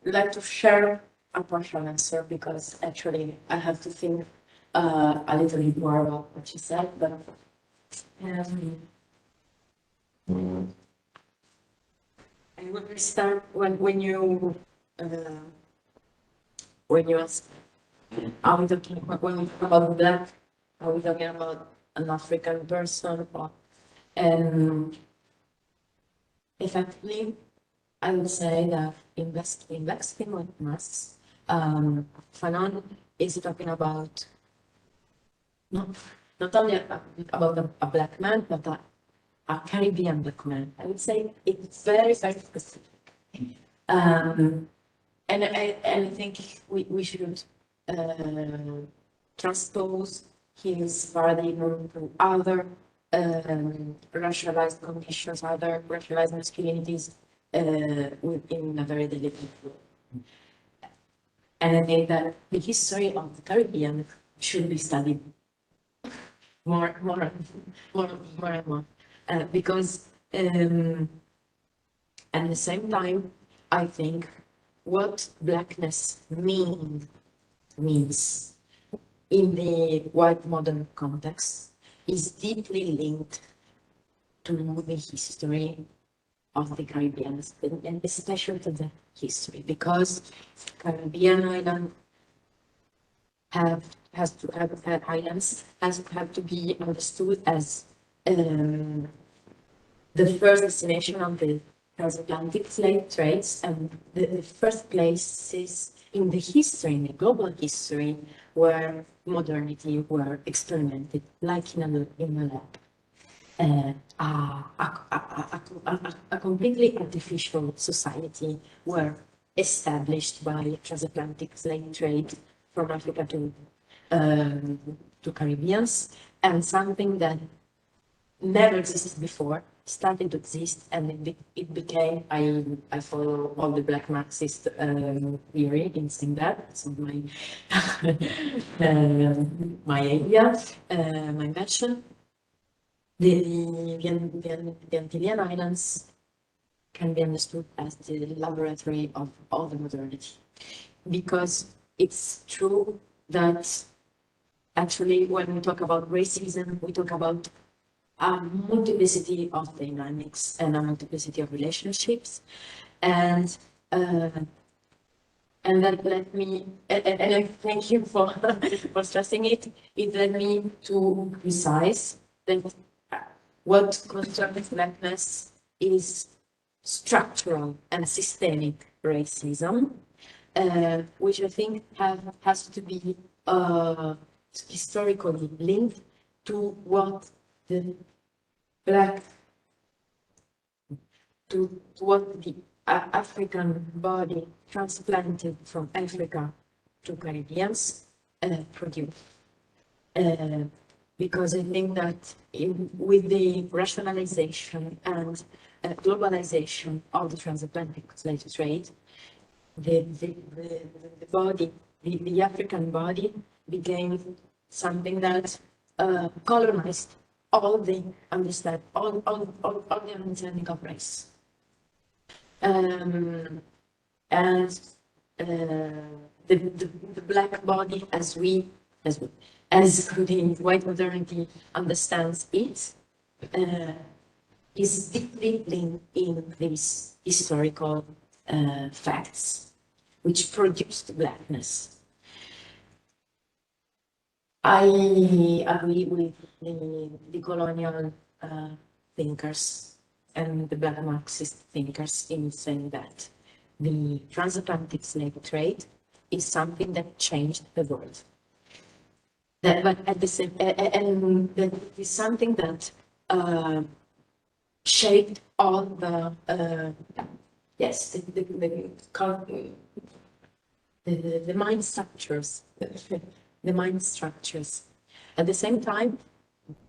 like to share a partial answer because actually I have to think a little bit more about what you said, but I will start when you ask, are we talking about, when we talk about black, are we talking about an African person or, and effectively, I would say that in black skin white masks, Fanon is talking about not only about a black man, but a Caribbean black man. I would say it's very, very specific. And I think we should transpose his paradigm to other racialized conditions, other racialized masculinities in a very delicate way. And I think that the history of the Caribbean should be studied more and more, because at the same time, I think what blackness means in the white modern context is deeply linked to the history of the Caribbean, and especially to the history, because Caribbean island has to be understood as the first destination of the transatlantic slave trades and the first places in the history, in the global history, where modernity were experimented, like in a lab. A completely artificial society were established by transatlantic slave trade from Africa to Caribbeans, and something that never existed before started to exist, and it became, I follow all the black Marxist theory in saying that, it's my my idea, my passion. The Antillean Islands can be understood as the laboratory of all the modernity, because it's true that actually when we talk about racism, we talk about a multiplicity of dynamics and a multiplicity of relationships, and that led me, and I thank you for for stressing it. It led me to precise that what concerns blackness is structural and systemic racism, which I think has to be historically linked to what the African body transplanted from Africa to Caribbeans produced. Because I think that with the rationalization and globalization of the transatlantic slave trade, the body, the African body became something that colonized all the understanding of race. And the black body, as the white modernity understands it, is deeply linked in these historical facts which produced blackness. I agree with the colonial thinkers and the black Marxist thinkers in saying that the transatlantic slave trade is something that changed the world. That, but at the same, and that is something that shaped all the yes, the mind structures, the mind structures. At the same time,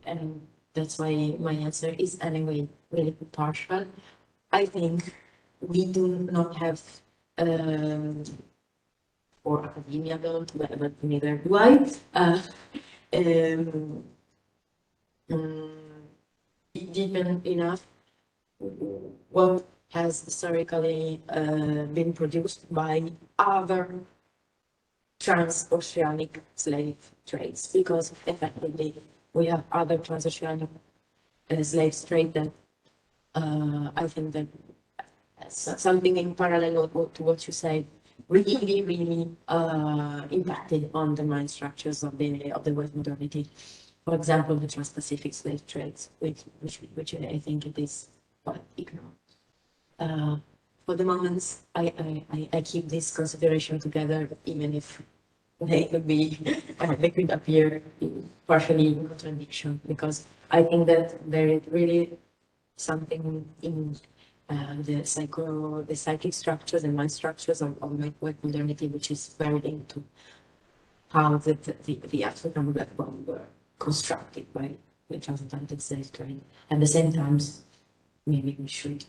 and that's why my answer is anyway really partial. I think we do not have, or academia don't, but neither do I, deep enough what has historically been produced by other transoceanic slave trades, because effectively we have other transoceanic slave trade that I think that something in parallel to what you said really impacted on the mind structures of the West modernity. For example, the Trans-Pacific slave trades, which I think it is quite ignored. For the moment, I keep this consideration together, even if they could be, they could appear partially in contradiction, because I think that there is really something in the psychic structures and mind structures of West modernity, which is very linked to how the African black body were constructed by the transatlantic slave trade. At the same time, maybe we should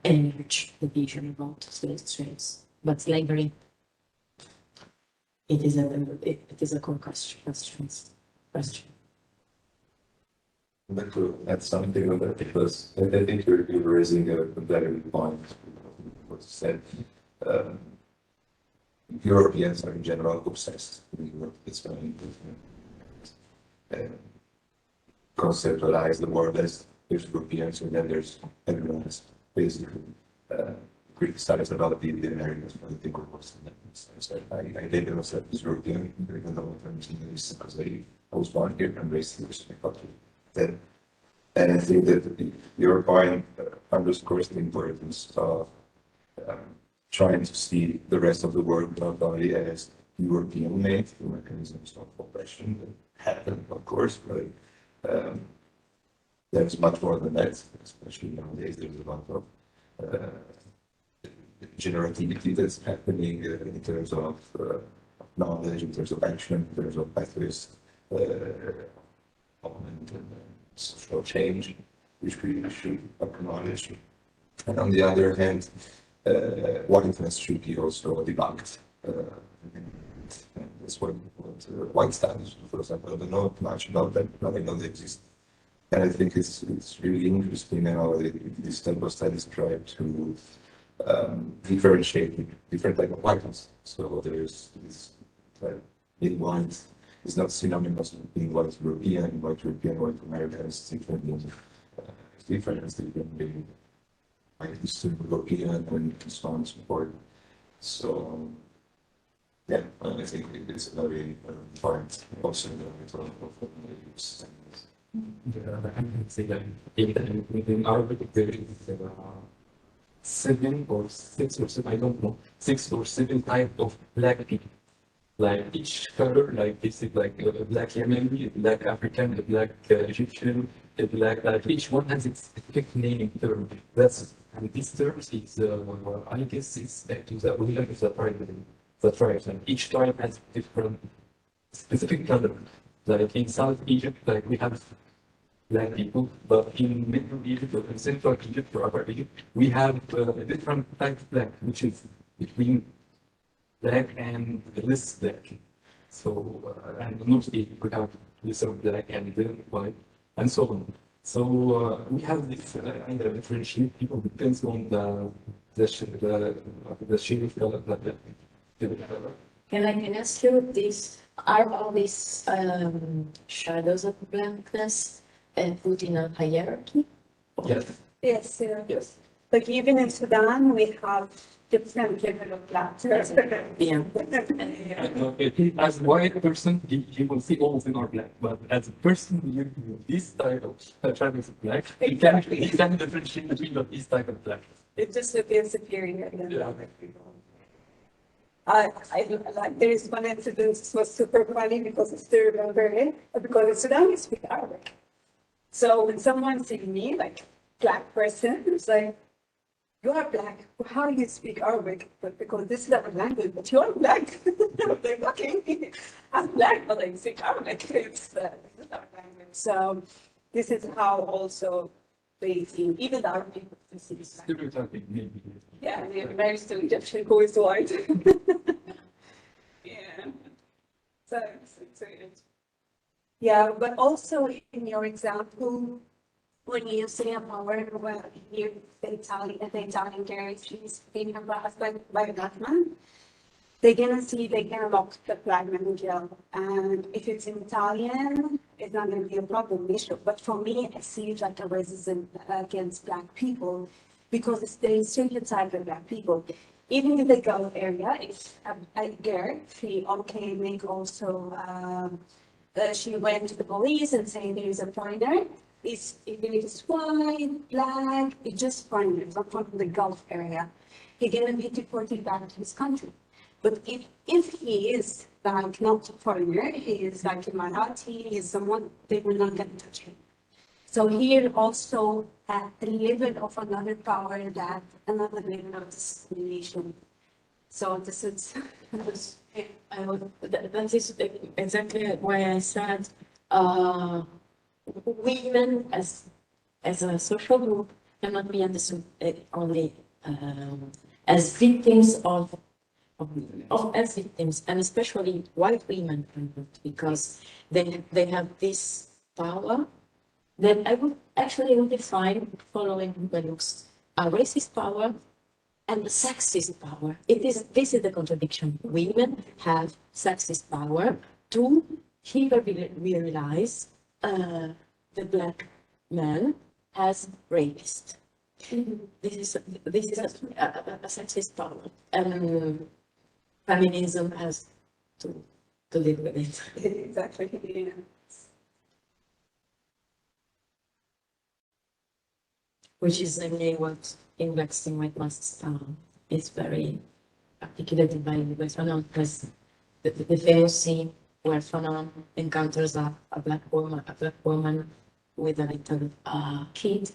enrich the vision about slave trades. But slavery, it is a core question. I'd like to add something on that, because I think you're raising a very good point. What you said. Europeans are in general obsessed with Europe. It's very important. Conceptualize the world as there's Europeans, and then there's everyone else basically criticize about the Americans for the thinker was in that sense. I did myself as European, even though I'm English, because I was born here and raised here, so I got to. And I think that your point underscores the importance of trying to see the rest of the world not only as European-made mechanisms of oppression that happen, of course, but there's much more than that, especially nowadays. There's a lot of generativity that's happening in terms of knowledge, in terms of action, in terms of pathways, and social change, which we should acknowledge. And on the other hand, what influence should be also debunked. And that's what white studies, for example, I don't know much about them, but I know they exist. And I think it's really interesting how these type of studies try to differentiate different type of whiteness. So there's this being white is not synonymous with being white European, white American. It's different. It's different. It's different being white Eastern European and so on and so forth. So yeah, I think it's a very important also of use. Yeah, I can say that in Arabic there is 7 or 6 or 7, I don't know, 6 or 7 types of black people. Like each color, like this is like a black Yemeni, a black African, a black Egyptian, a black, like each one has its specific name term. And these terms is, I guess it's to the origin of the tribe. The tribes, and each tribe has different specific color. Like in South Egypt, like we have black people, but in Middle Egypt or in Central Egypt or Upper Egypt, we have a different type of black, which is between black and less black. So, and in North Egypt, we have lesser black and then white, and so on. So, we have this kind of differentiate people depends on the shade of color that Can I ask you this? Are all these shadows of blackness put in a hierarchy? Yes. Yes, Yes. like even in Sudan, we have different level of blackness. Yeah. As a white person, you will see all of them are black, but as a person, this type of tribe is black, you can differentiate between these type of black. It just appears superior than Yeah. other people. I like there is one incident that was super funny because I still remember it, because in Sudan we speak Arabic. So when someone sees me, like black person, it's like, you are black. How do you speak Arabic? But because this is our language, but you are black. I'm like, okay, I'm black, but I speak Arabic. This is our language. So this is how also they see, even our people see this. Stereotyping, maybe. Yeah, they're very still Egyptian who is white. Yeah. So it's weird. Yeah, but also in your example, when you say a power, well, here the Italian character is being harassed by a black man, they're gonna see, they're gonna lock the black man in jail. And if it's in Italian, it's not gonna be a problem issue. But for me, it seems like a racism against black people because it's the stereotype of black people. Even in the Gulf area, if a girl, she okay, make also, she went to the police and saying there is a foreigner. It's, even if it's white, black, it's just foreigners, not from the Gulf area. He's gonna be deported back to his country. But if he is like not a foreigner, he is like a minority, he is someone, they will not get in touch with him. So here also at the level of another power, that another level of discrimination. So this is That is exactly why I said women as a social group cannot be understood only as victims as victims, and especially white women, because they have this power that I would actually define following Bellux, a racist power and a sexist power. This is the contradiction. Women have sexist power to realize the black man as rapist. This is a sexist power, and feminism has to live with it. exactly. Yeah. Which is mainly what in Black Skin White Masks is very articulated by Fanon, because the famous scene where Fanon encounters a black woman with a little kid.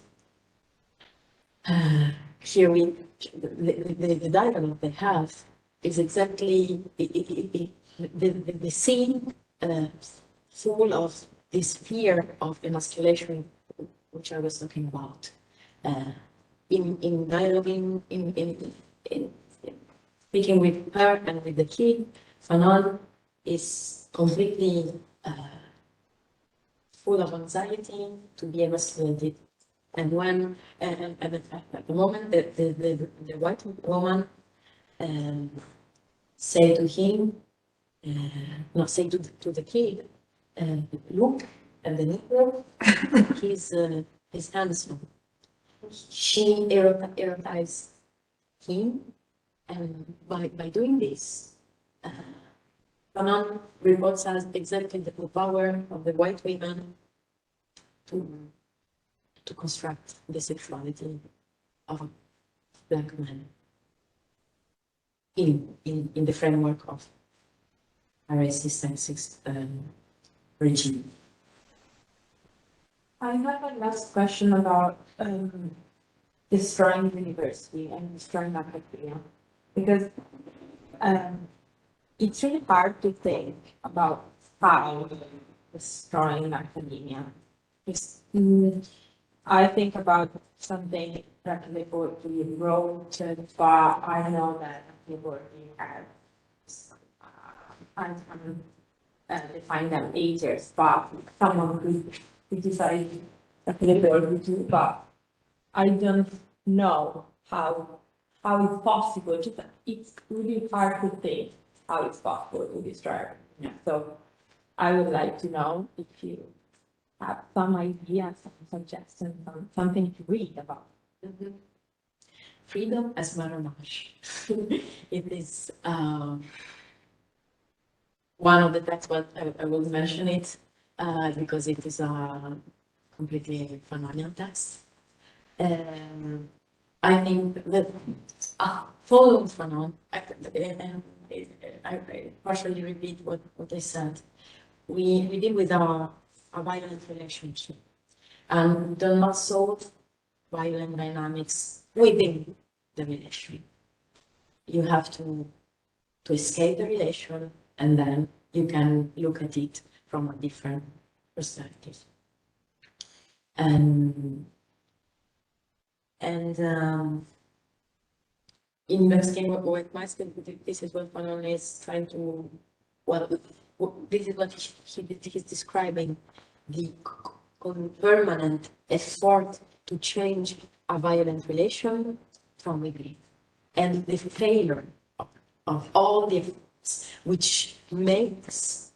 Here the dialogue they have is exactly the scene full of this fear of emasculation, which I was talking about. In dialoguing, in speaking with her and with the kid, Fanon is completely full of anxiety to be emasculated. And when at the moment that the white woman say to him, not say to the kid, look at the Negro, he's handsome. She erotizes him, and by doing this, Fanon reports us exactly the power of the white women to construct the sexuality of a black man in the framework of a racist, sexist regime. I have a last question about destroying university and destroying academia, because it's really hard to think about how destroying academia. I think about something that Liberty wrote, but I know that Liberty had, I can't define them ages, but someone could criticize Liberty too, but I don't know how it's possible. It's really hard to think how it's possible to destroy academia. So I would like to know if you have some ideas, some suggestions, something to read about. Mm-hmm. Freedom as marronage. It is one of the texts, but I will mention it because it is a completely Fanonian text. I think that following Fanon, I partially repeat what I said. We deal with a violent relationship and do not solve violent dynamics within the relation. You have to escape the relation, and then you can look at it from a different perspective. And in Mexican with masculinity, this is what Fanon is trying to, well, this is what he's describing, the permanent effort to change a violent relation from within, and the failure of all the efforts which makes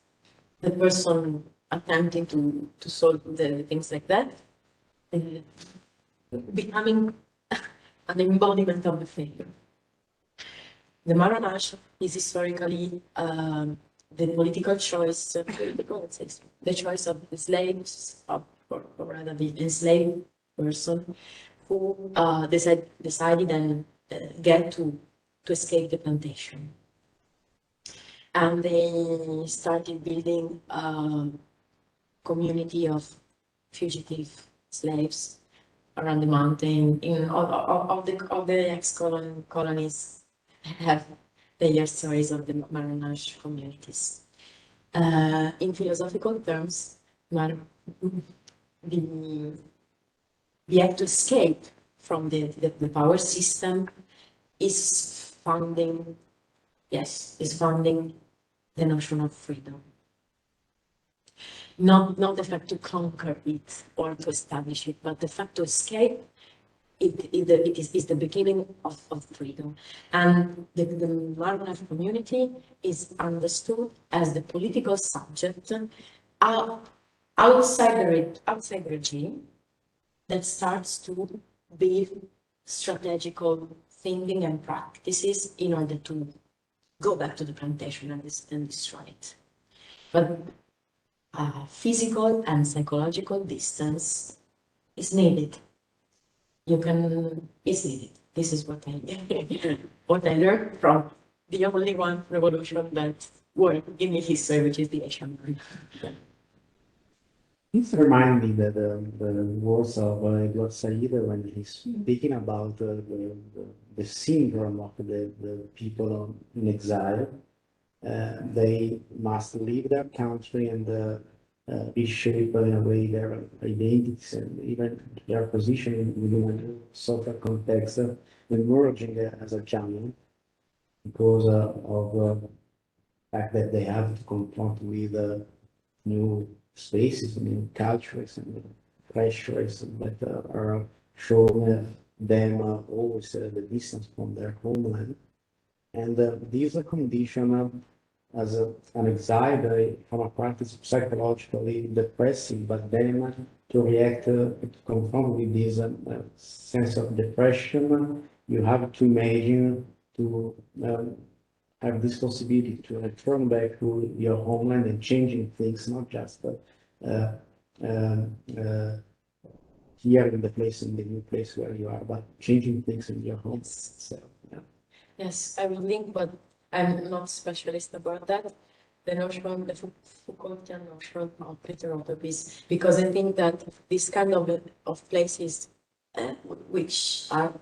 the person attempting to solve the things like that becoming an embodiment of the failure. The Maranash is historically the political choice, the choice of the slaves, or rather the enslaved person, who decided and get to escape the plantation. And they started building a community of fugitive slaves around the mountain. In all the ex-colonies have their stories of the Maranash communities. In philosophical terms, the act to escape from the power system is founding the notion of freedom. Not the fact to conquer it or to establish it, but the fact to escape it is the beginning of freedom. And the Maranash community is understood as the political subject outside the regime that starts to build strategical thinking and practices in order to go back to the plantation and destroy it. But physical and psychological distance is needed. It's needed. This is what I learned from the only one revolution that worked in history, which is the Asian one. This reminds me that the words of Edward Said when he's speaking about the syndrome of the people in exile. They must leave their country and reshape in a way their identities and even their position within a social context, emerging as a champion because of the fact that they have to confront with new spaces, new cultures, and pressures that are showing them always the distance from their homeland. And these are conditioned as an anxiety from a practice psychologically depressing, but then to react, to confront with this sense of depression, you have to imagine to have this possibility to return back to your homeland and changing things, not just here in the place, in the new place where you are, but changing things in your home. So, yeah. Yes, I will link, but I'm not specialist about that. The notion, the Foucaultian notion of heterotopies, because I think that this kind of places which are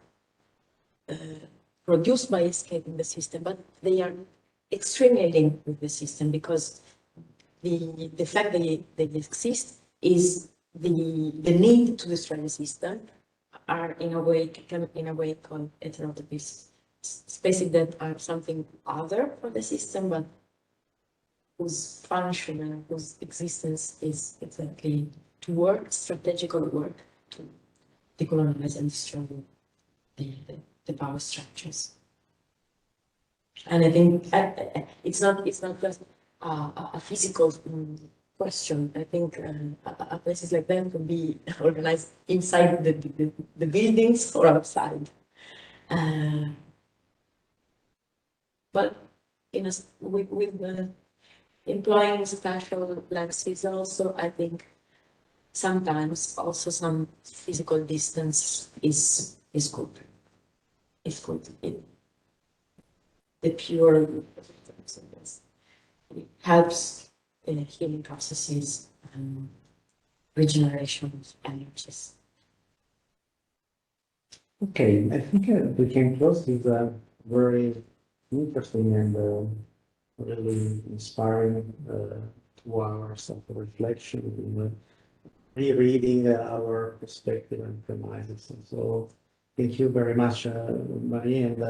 produced by escaping the system, but they are extremely linked with the system because the fact that they exist is the need to destroy the system are in a way called heterotopies. Spaces that are something other for the system, but whose function and whose existence is exactly to work, strategical work, to decolonize and destroy the power structures. And I think it's not just a physical question. I think places like that can be organized inside the buildings or outside. But with employing special lenses also, I think sometimes also some physical distance is good. is called the pure. It helps in healing processes and regeneration of energies. Okay, I think we can close with a very interesting and really inspiring 2 hours of reflection, rereading our perspective and premises. And so, thank you very much, Marie. And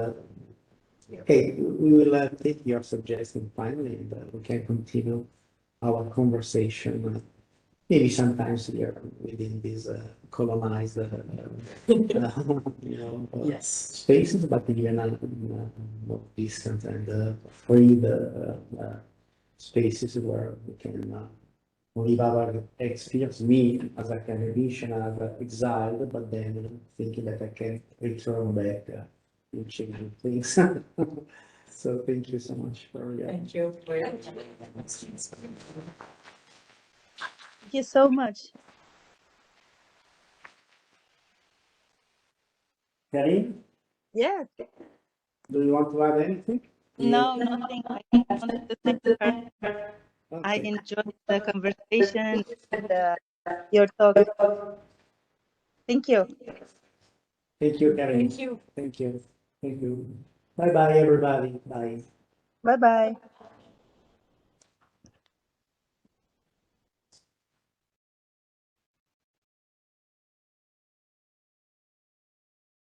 okay, we will take your suggestion finally, and we can continue our conversation. Maybe sometimes here within these colonized, Yes. spaces, but even more distant and free spaces where we can live our experience. Me as academician, as exiled, but then thinking that I can return back to changing things. So thank you so much for your. Thank you for your Thank you so much. Karim, Yes. do you want to add anything? No, nothing. I wanted to thank her. I Okay. enjoyed the conversation and your talk. Thank you. Thank you, Karim. Thank you. Thank you. Thank you. Bye bye, everybody. Bye. Bye bye.